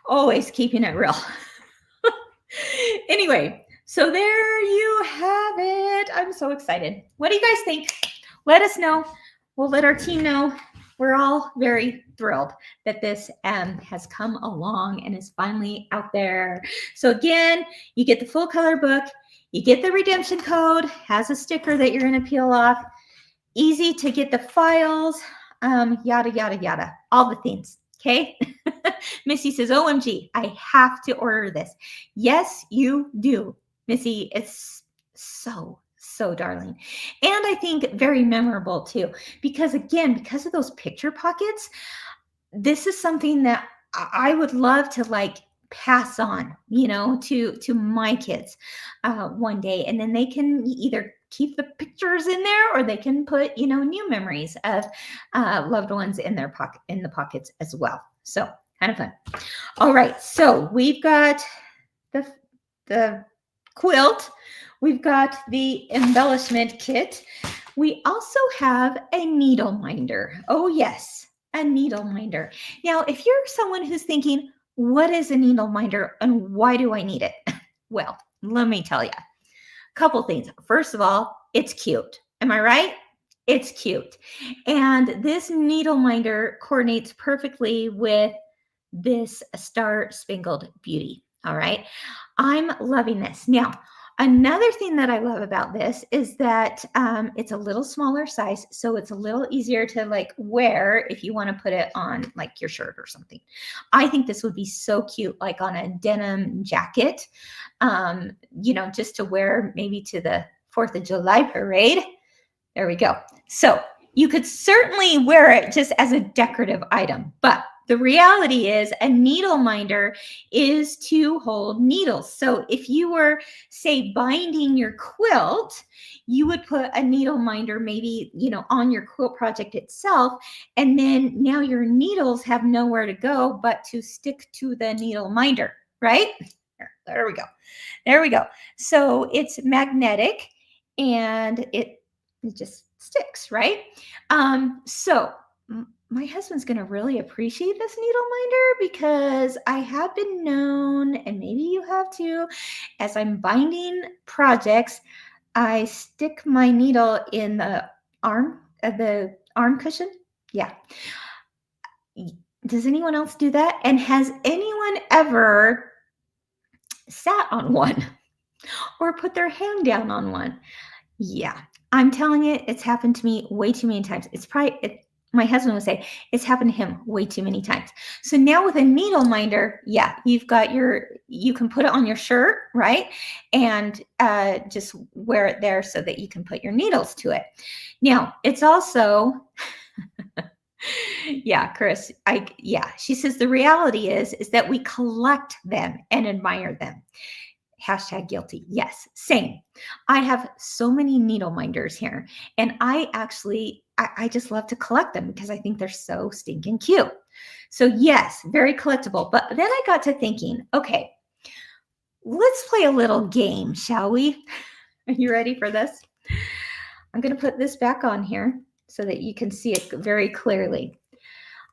Always keeping it real. Anyway, so there you have it. I'm so excited. What do you guys think? Let us know. We'll let our team know. We're all very thrilled that this has come along and is finally out there. So again, you get the full color book. You get the redemption code. Has a sticker that you're going to peel off. Easy to get the files. Yada, yada, yada. All the things. Okay. Missy says, OMG, I have to order this. Yes, you do, Missy. It's so darling. And I think very memorable too, because again, because of those picture pockets, this is something that I would love to like pass on, to my kids one day. And then they can either keep the pictures in there, or they can put, new memories of loved ones in the pockets as well. So kind of fun. All right. So we've got the quilt. We've got the embellishment kit. We also have a needle minder. Oh, yes, a needle minder. Now, if you're someone who's thinking, what is a needle minder and why do I need it? Well, let me tell you. A couple things. First of all, it's cute. Am I right? It's cute. And this needle minder coordinates perfectly with this Star-Spangled Beauty. All right. I'm loving this. Now, another thing that I love about this is that it's a little smaller size, so it's a little easier to like wear if you want to put it on like your shirt or something. I think this would be so cute, like on a denim jacket, just to wear maybe to the 4th of July parade. There we go. So you could certainly wear it just as a decorative item, but the reality is a needle minder is to hold needles. So if you were, say, binding your quilt, you would put a needle minder maybe, on your quilt project itself. And then now your needles have nowhere to go but to stick to the needle minder, right? There we go. There we go. So it's magnetic and it just sticks, right? So my husband's going to really appreciate this needle minder because I have been known, and maybe you have too, as I'm binding projects, I stick my needle in the arm cushion. Yeah. Does anyone else do that? And has anyone ever sat on one or put their hand down on one? Yeah, I'm telling you, it's happened to me way too many times. My husband would say it's happened to him way too many times. So now with a needle minder, yeah, you can put it on your shirt, right? And just wear it there so that you can put your needles to it. Now, it's also, yeah, Chris, she says the reality is that we collect them and admire them. Hashtag guilty. Yes, same. I have so many needle minders here, and I just love to collect them because I think they're so stinking cute. So yes, very collectible. But then I got to thinking, okay, let's play a little game, shall we? Are you ready for this? I'm going to put this back on here so that you can see it very clearly.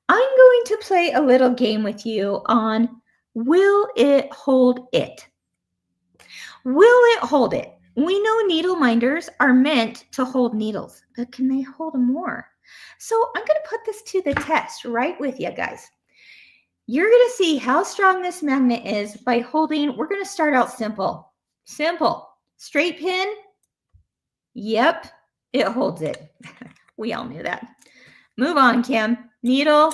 I'm going to play a little game with you on will it hold it? Will it hold it? We know needle minders are meant to hold needles, but can they hold more? So I'm going to put this to the test right with you guys. You're going to see how strong this magnet is by holding. We're going to start out simple. Simple. Straight pin. Yep, it holds it. We all knew that. Move on, Kim. Needle.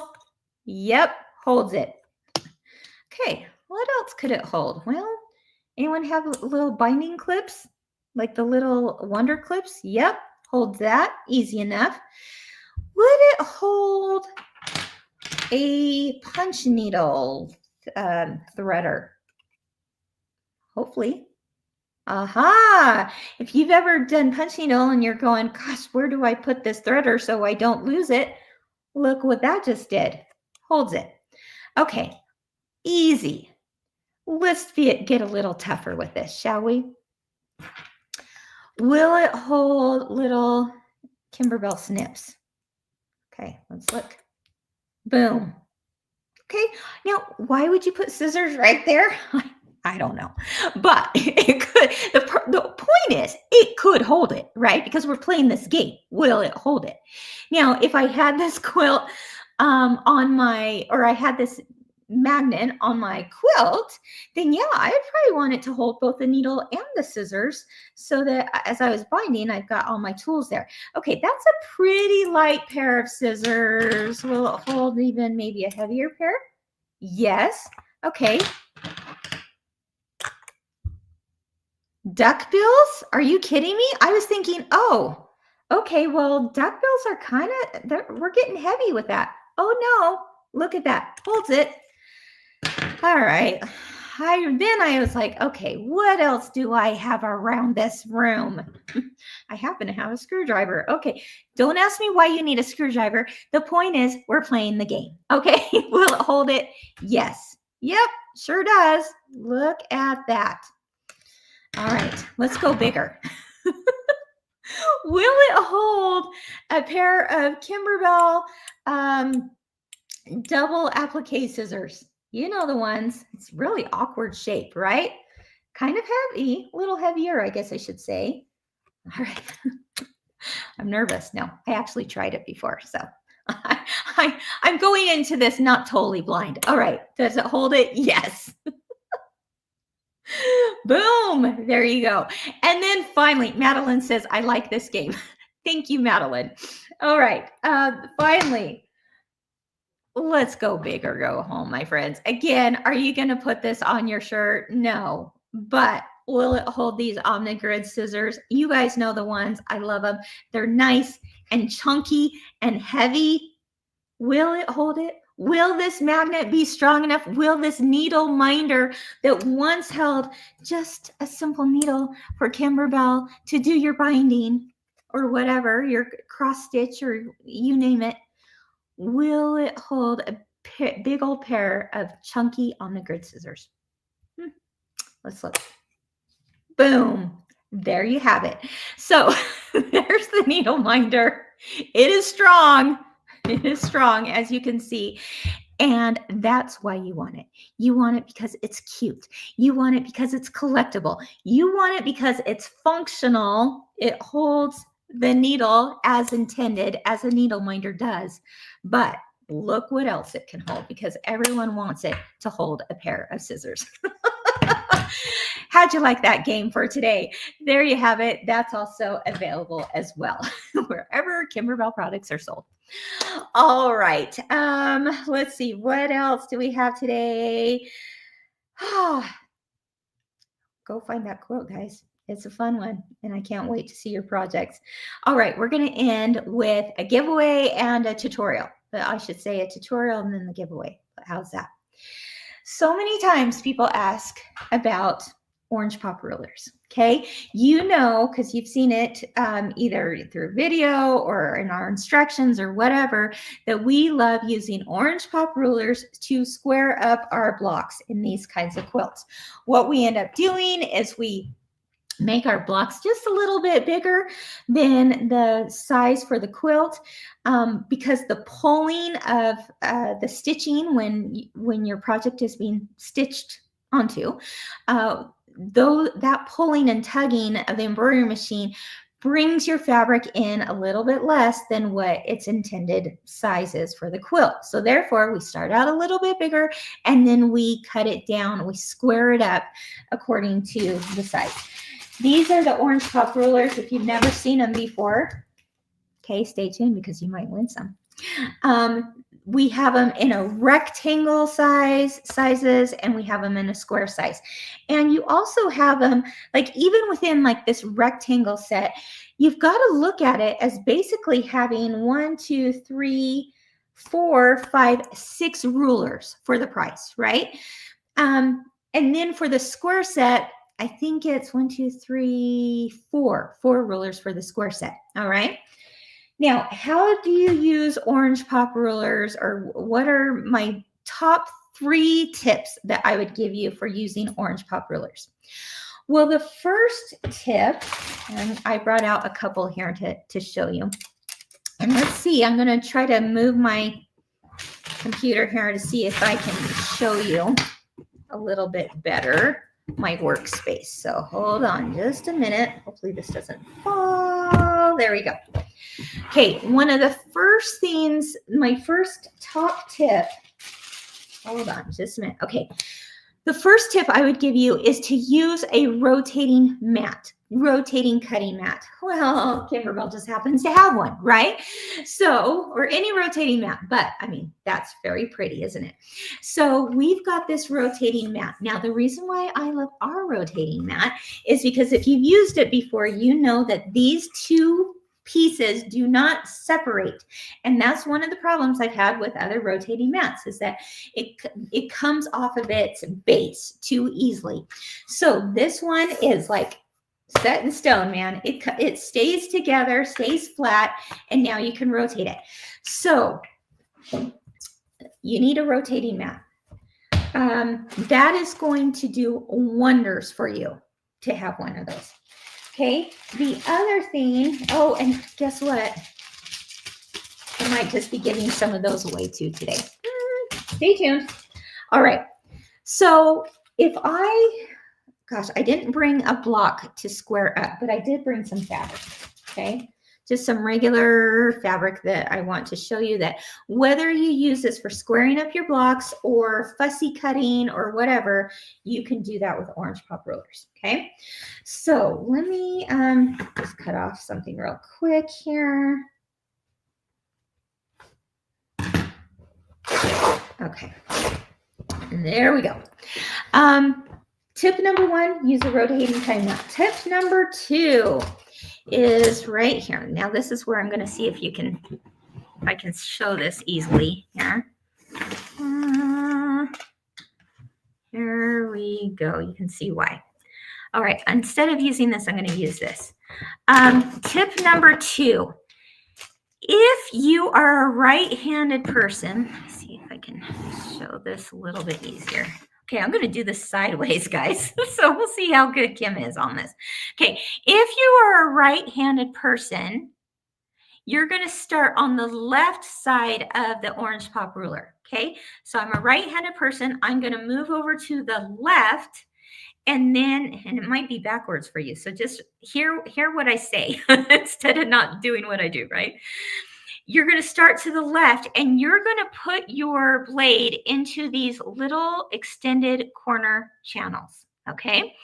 Yep, holds it. Okay, what else could it hold? Well, anyone have little binding clips? Like the little wonder clips? Yep, holds that. Easy enough. Would it hold a punch needle threader? Hopefully. Aha! If you've ever done punch needle and you're going, gosh, where do I put this threader so I don't lose it? Look what that just did. Holds it. Okay, easy. Let's get a little tougher with this, shall we? Will it hold little Kimberbell snips? Okay, let's look. Boom. Okay, now why would you put scissors right there? I don't know, but it could. The point is, it could hold it, right? Because we're playing this game. Will it hold it? Now, if I had this quilt I had this magnet on my quilt, then yeah, I'd probably want it to hold both the needle and the scissors so that as I was binding, I've got all my tools there. Okay, that's a pretty light pair of scissors. Will it hold even maybe a heavier pair? Yes. Okay. Duckbills? Are you kidding me? I was thinking, oh, okay, well, duckbills are kind of, we're getting heavy with that. Oh no, look at that, holds it. All right. I was like, okay, what else do I have around this room? I happen to have a screwdriver. Okay, don't ask me why you need a screwdriver. The point is, we're playing the game. Okay, will it hold it? Yes. Yep, sure does. Look at that. All right, let's go bigger. Will it hold a pair of Kimberbell double applique scissors? You know the ones. It's really awkward shape, right? Kind of heavy, a little heavier, I guess I should say. All right. I'm nervous. No, I actually tried it before, so I'm going into this not totally blind. All right, does it hold it? Yes. Boom, there you go. And then finally, Madeline says, I like this game. Thank you, Madeline. All right, finally, let's go big or go home, my friends. Again, are you going to put this on your shirt? No, but will it hold these Omnigrid scissors? You guys know the ones. I love them. They're nice and chunky and heavy. Will it hold it? Will this magnet be strong enough? Will this needle minder that once held just a simple needle for Kimberbell to do your binding or whatever, your cross stitch or you name it, will it hold a big old pair of chunky Omnigrid scissors? Let's look. Boom. There you have it. So there's the needle minder. It is strong. It is strong, as you can see. And that's why you want it. You want it because it's cute. You want it because it's collectible. You want it because it's functional. It holds the needle as intended, as a needle minder does. But look what else it can hold, because everyone wants it to hold a pair of scissors. How'd you like that game for today? There you have it. That's also available as well, wherever Kimberbell products are sold. All right. Let's see. What else do we have today? Go find that quote, guys. It's a fun one, and I can't wait to see your projects. All right, we're going to end with a giveaway and a tutorial. I should say a tutorial and then the giveaway. How's that? So many times people ask about orange pop rulers. Okay, you know, because you've seen it either through video or in our instructions or whatever, that we love using orange pop rulers to square up our blocks in these kinds of quilts. What we end up doing is we make our blocks just a little bit bigger than the size for the quilt, because the pulling of the stitching when your project is being stitched onto, though that pulling and tugging of the embroidery machine brings your fabric in a little bit less than what its intended size is for the quilt. So therefore, we start out a little bit bigger and then we cut it down. We square it up according to the size. These are the orange pop rulers. If you've never seen them before, okay, stay tuned because you might win some. We have them in a rectangle sizes, and we have them in a square size. And you also have them, like even within like this rectangle set, you've got to look at it as basically having 1, 2, 3, 4, 5, 6 rulers for the price, right? And then for the square set, I think it's 1, 2, 3, 4 rulers for the square set. All right. Now, how do you use orange pop rulers, or what are my top 3 tips that I would give you for using orange pop rulers? Well, the first tip, and I brought out a couple here to show you. And let's see, I'm going to try to move my computer here to see if I can show you a little bit better my workspace. So hold on just a minute. Hopefully this doesn't fall. There we go. Okay, one of the first things, my first top tip, hold on just a minute. Okay, the first tip I would give you is to use a rotating mat, rotating cutting mat. Well, Kimberbell just happens to have one, right? So, or any rotating mat, but I mean, that's very pretty, isn't it? So we've got this rotating mat. Now, the reason why I love our rotating mat is because if you've used it before, you know that these two pieces do not separate. And that's one of the problems I've had with other rotating mats, is that it comes off of its base too easily. So this one is like set in stone, man. It stays together, stays flat, and now you can rotate it. So you need a rotating mat. That is going to do wonders for you to have one of those. Okay, the other thing, oh, and guess what? I might just be giving some of those away too today. Stay tuned. All right, so gosh, I didn't bring a block to square up, but I did bring some fabric, okay? Just some regular fabric that I want to show you that whether you use this for squaring up your blocks or fussy cutting or whatever, you can do that with orange pop rollers, okay? So let me just cut off something real quick here. Okay, and there we go. Tip number 1, use a rotating cutting mat. Tip number 2 is right here. Now this is where I'm going to see if I can show this easily here. Here we go. You can see why. All right. Instead of using this, I'm going to use this. Tip number 2. If you are a right-handed person, let's see if I can show this a little bit easier. Okay, I'm going to do this sideways, guys. So we'll see how good Kim is on this. Okay, if you are a right-handed person, you're going to start on the left side of the orange pop ruler. Okay, so I'm a right-handed person. I'm going to move over to the left, and it might be backwards for you. So just hear what I say instead of not doing what I do, right? You're going to start to the left, and you're going to put your blade into these little extended corner channels, okay?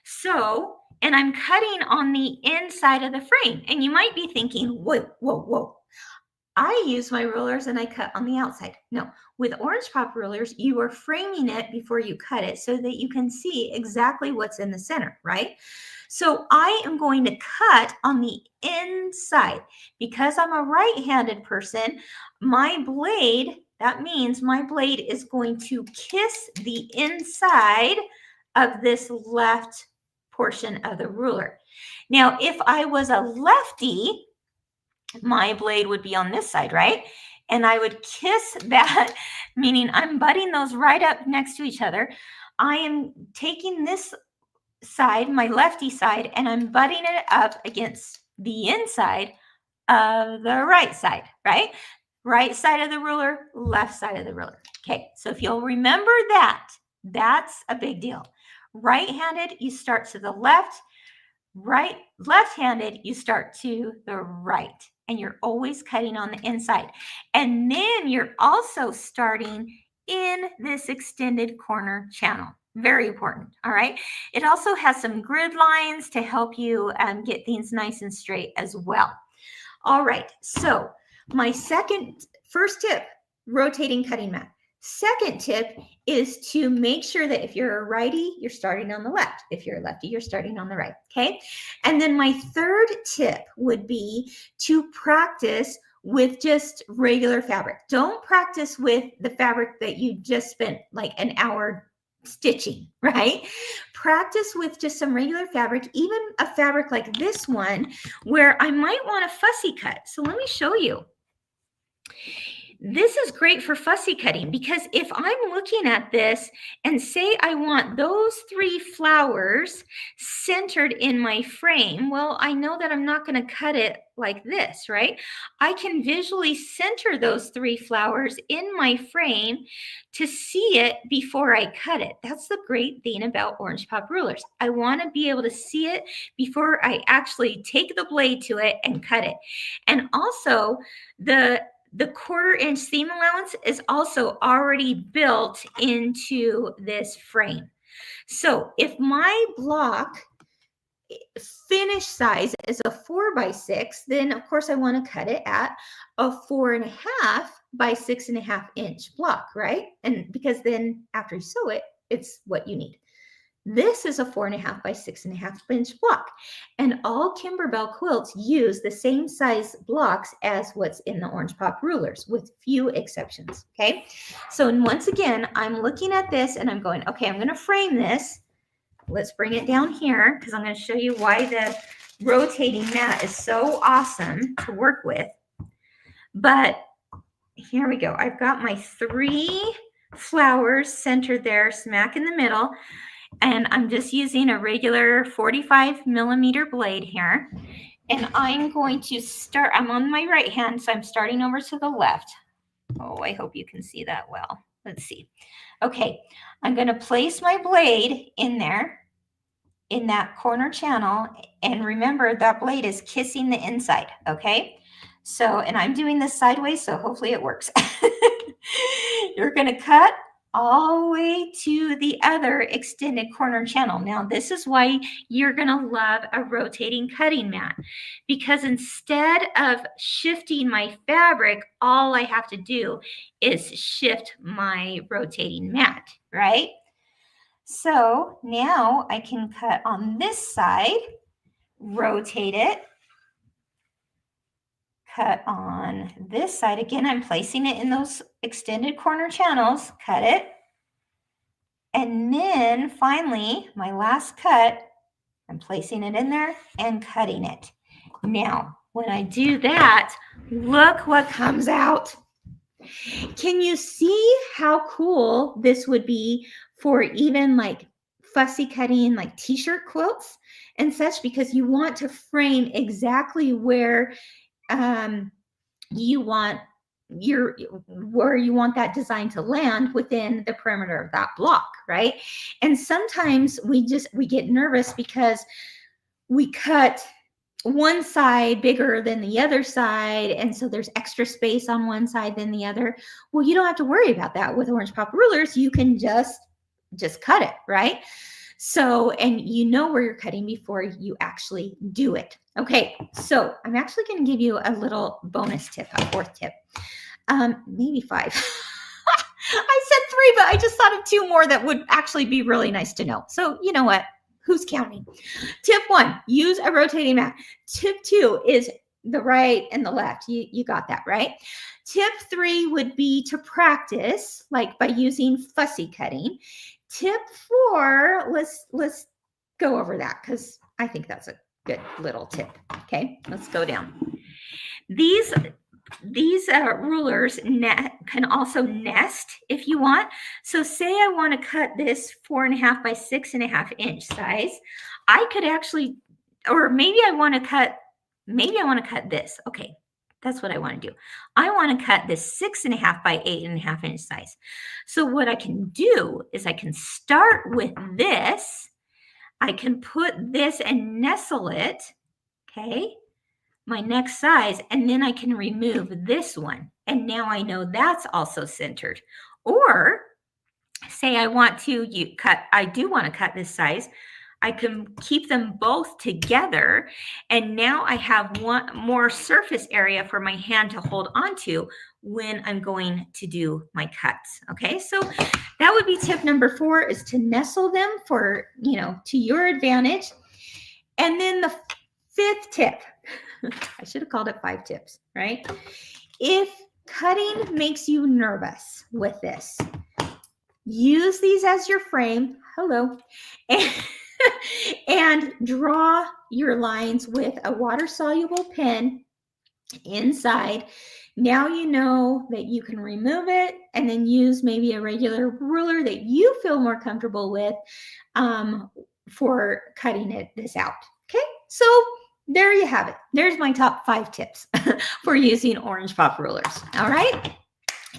So, and I'm cutting on the inside of the frame, and you might be thinking, whoa. I use my rulers and I cut on the outside. No, with orange pop rulers, you are framing it before you cut it so that you can see exactly what's in the center, right? So I am going to cut on the inside. Because I'm a right-handed person, my blade, that means my blade is going to kiss the inside of this left portion of the ruler. Now, if I was a lefty, my blade would be on this side, right? And I would kiss that, meaning I'm butting those right up next to each other. I am taking this side, my lefty side, and I'm butting it up against the inside of the right side, right? Right side of the ruler, left side of the ruler. Okay, so if you'll remember that, that's a big deal. Right-handed, you start to the left. right, left-handed, you start to the right, and you're always cutting on the inside. And then you're also starting in this extended corner channel. Very important, all right? It also has some grid lines to help you get things nice and straight as well. All right, so my first tip, rotating cutting mat. Second tip is to make sure that if you're a righty, you're starting on the left. If you're a lefty, you're starting on the right, okay? And then my third tip would be to practice with just regular fabric. Don't practice with the fabric that you just spent like an hour stitching, right? Practice with just some regular fabric, even a fabric like this one, where I might want a fussy cut. So let me show you. This is great for fussy cutting because if I'm looking at this and say I want those 3 flowers centered in my frame, well, I know that I'm not going to cut it like this, right? I can visually center those 3 flowers in my frame to see it before I cut it. That's the great thing about Orange Pop rulers. I want to be able to see it before I actually take the blade to it and cut it. And also the 1/4 inch seam allowance is also already built into this frame. So if my block finish size is a 4x6, then of course I want to cut it at a 4.5 by 6.5 inch block, right? And because then after you sew it, it's what you need. This is a 4.5 by 6.5 inch block. And all Kimberbell quilts use the same size blocks as what's in the Orange Pop rulers, with few exceptions, okay? So once again, I'm looking at this and I'm going, okay, I'm going to frame this. Let's bring it down here because I'm going to show you why the rotating mat is so awesome to work with. But here we go. I've got my 3 flowers centered there, smack in the middle. And I'm just using a regular 45 millimeter blade here. And I'm going to start, I'm on my right hand, so I'm starting over to the left. Oh, I hope you can see that well. Let's see. Okay, I'm going to place my blade in there, in that corner channel. And remember, that blade is kissing the inside, okay? So, and I'm doing this sideways, so hopefully it works. You're going to cut all the way to the other extended corner channel. Now, this is why you're going to love a rotating cutting mat, because instead of shifting my fabric, all I have to do is shift my rotating mat, right? So now I can cut on this side, rotate it, cut on this side. Again, I'm placing it in those extended corner channels, cut it. And then finally, my last cut, I'm placing it in there and cutting it. Now, when I do that, look what comes out. Can you see how cool this would be for even like fussy cutting, like t-shirt quilts and such, because you want to frame exactly where you want that design to land within the perimeter of that block, right? And sometimes we get nervous because we cut one side bigger than the other side, and so there's extra space on one side than the other. Well, you don't have to worry about that with Orange Pop rulers. You can just cut it, right? So, and you know where you're cutting before you actually do it. Okay, so I'm actually going to give you a little bonus tip, a 4th tip, maybe 5. I said 3, but I just thought of 2 more that would actually be really nice to know. So you know what? Who's counting? Tip 1, use a rotating mat. Tip 2 is the right and the left. You got that, right? Tip 3 would be to practice, like by using fussy cutting. Tip 4, let's go over that because I think that's a good little tip. Okay, let's go down. These rulers can also nest if you want. So say I want to cut this 4.5 by 6.5 inch size. I could actually, or maybe I want to cut this. Okay, that's what I want to do. I want to cut this 6.5 by 8.5 inch size. So what I can do is I can start with this. I can put this and nestle it, okay, my next size, and then I can remove this one. And now I know that's also centered. Or say I want to I do want to cut this size. I can keep them both together, and now I have one more surface area for my hand to hold onto when I'm going to do my cuts. Okay, so that would be tip number 4, is to nestle them for, to your advantage. And then the 5th tip, I should have called it 5 tips, right? If cutting makes you nervous with this, use these as your frame. Hello. And draw your lines with a water-soluble pen inside. Now you know that you can remove it and then use maybe a regular ruler that you feel more comfortable with for cutting this out. Okay, so there you have it. There's my top 5 tips for using Orange Pop rulers. All right.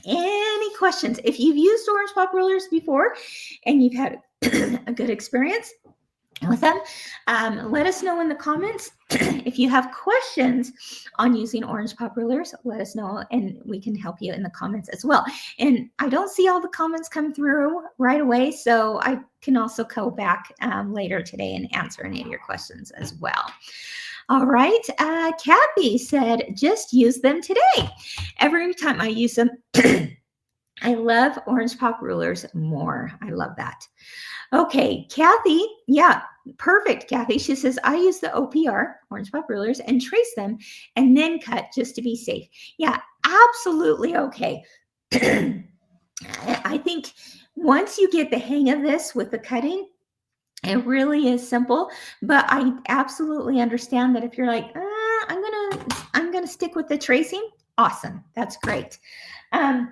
Any questions? If you've used Orange Pop rulers before and you've had a good experience with them, let us know in the comments. If you have questions on using Orange Pop rulers, let us know and we can help you in the comments as well. And I don't see all the comments come through right away, so I can also go back later today and answer any of your questions as well. All right, Kathy said, just use them today. Every time I use them, I love Orange Pop rulers more. I love that. Okay, Kathy, yeah, perfect, Kathy. She says, I use the OPR, Orange Pop rulers, and trace them and then cut just to be safe. Yeah, absolutely okay. I think once you get the hang of this with the cutting, it really is simple, but I absolutely understand that if you're like, I'm gonna stick with the tracing. Awesome, that's great. And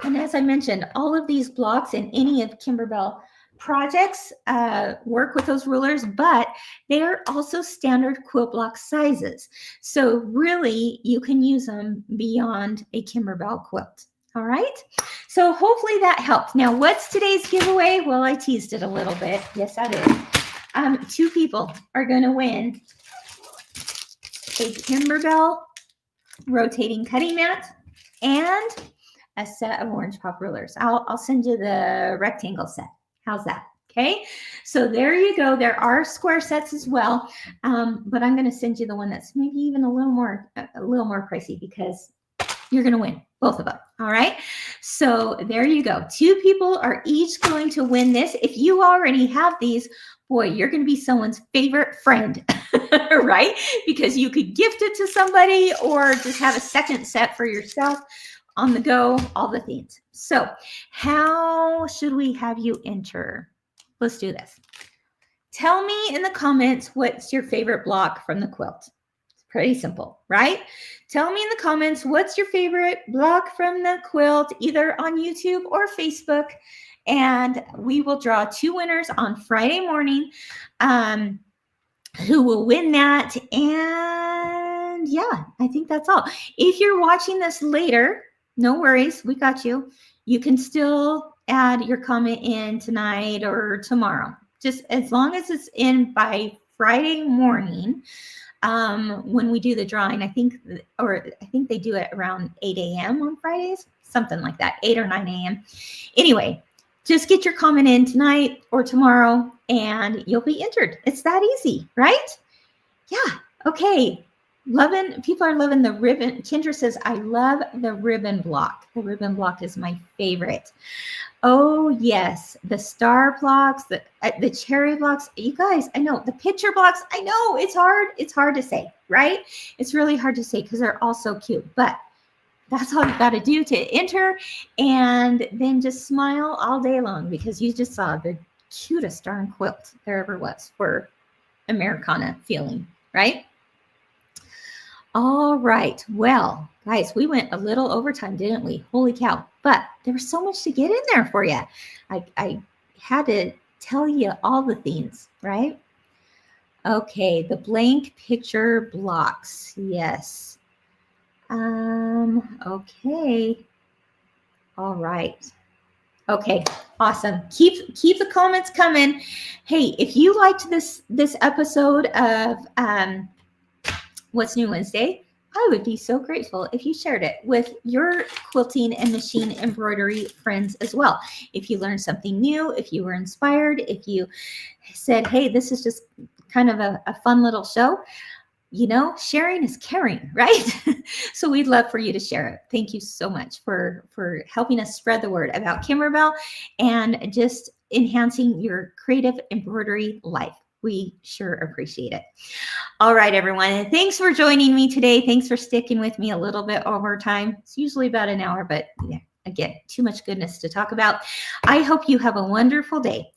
as I mentioned, all of these blocks in any of Kimberbell projects work with those rulers, but they are also standard quilt block sizes. So really, you can use them beyond a Kimberbell quilt. All right, so hopefully that helped. Now, what's today's giveaway? Well, I teased it a little bit. Yes, I did. 2 people are going to win a Kimberbell rotating cutting mat and a set of Orange Pop rulers. I'll send you the rectangle set. How's that? Okay, so there you go. There are square sets as well, but I'm going to send you the one that's maybe even a little more pricey because you're going to win both of them. All right. So there you go. 2 people are each going to win this. If you already have these, boy, you're going to be someone's favorite friend, right? Because you could gift it to somebody or just have a second set for yourself on the go, all the things. So how should we have you enter? Let's do this. Tell me in the comments what's your favorite block from the quilt. Pretty simple, right? Tell me in the comments what's your favorite block from the quilt, either on YouTube or Facebook, and we will draw 2 winners on Friday morning who will win that. And yeah, I think that's all. If you're watching this later, no worries, we got you. You can still add your comment in tonight or tomorrow, just as long as it's in by Friday morning. When we do the drawing, I think they do it around 8 a.m. on Fridays, something like that, 8 or 9 a.m. Anyway, just get your comment in tonight or tomorrow and you'll be entered. It's that easy, right? Yeah. Okay. People are loving the ribbon. Kendra says, I love the ribbon block. The ribbon block is my favorite. Oh, yes. The star blocks, the cherry blocks. You guys, I know. The picture blocks, I know. It's hard. It's hard to say, right? It's really hard to say because they're all so cute. But that's all you got to do to enter. And then just smile all day long because you just saw the cutest darn quilt there ever was for Americana feeling, right? All right. Well, guys, we went a little overtime, didn't we? Holy cow. But there was so much to get in there for you. I had to tell you all the things, right? Okay, the blank picture blocks. Yes. Okay. All right. Okay, awesome. Keep the comments coming. Hey, if you liked this episode of What's New Wednesday, I would be so grateful if you shared it with your quilting and machine embroidery friends as well. If you learned something new, if you were inspired, if you said, hey, this is just kind of a fun little show, sharing is caring, right? So we'd love for you to share it. Thank you so much for helping us spread the word about Kimberbell and just enhancing your creative embroidery life. We sure appreciate it. All right, everyone. Thanks for joining me today. Thanks for sticking with me a little bit over time. It's usually about an hour, but yeah, again, too much goodness to talk about. I hope you have a wonderful day.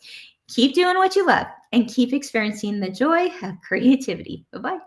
Keep doing what you love and keep experiencing the joy of creativity. Bye-bye.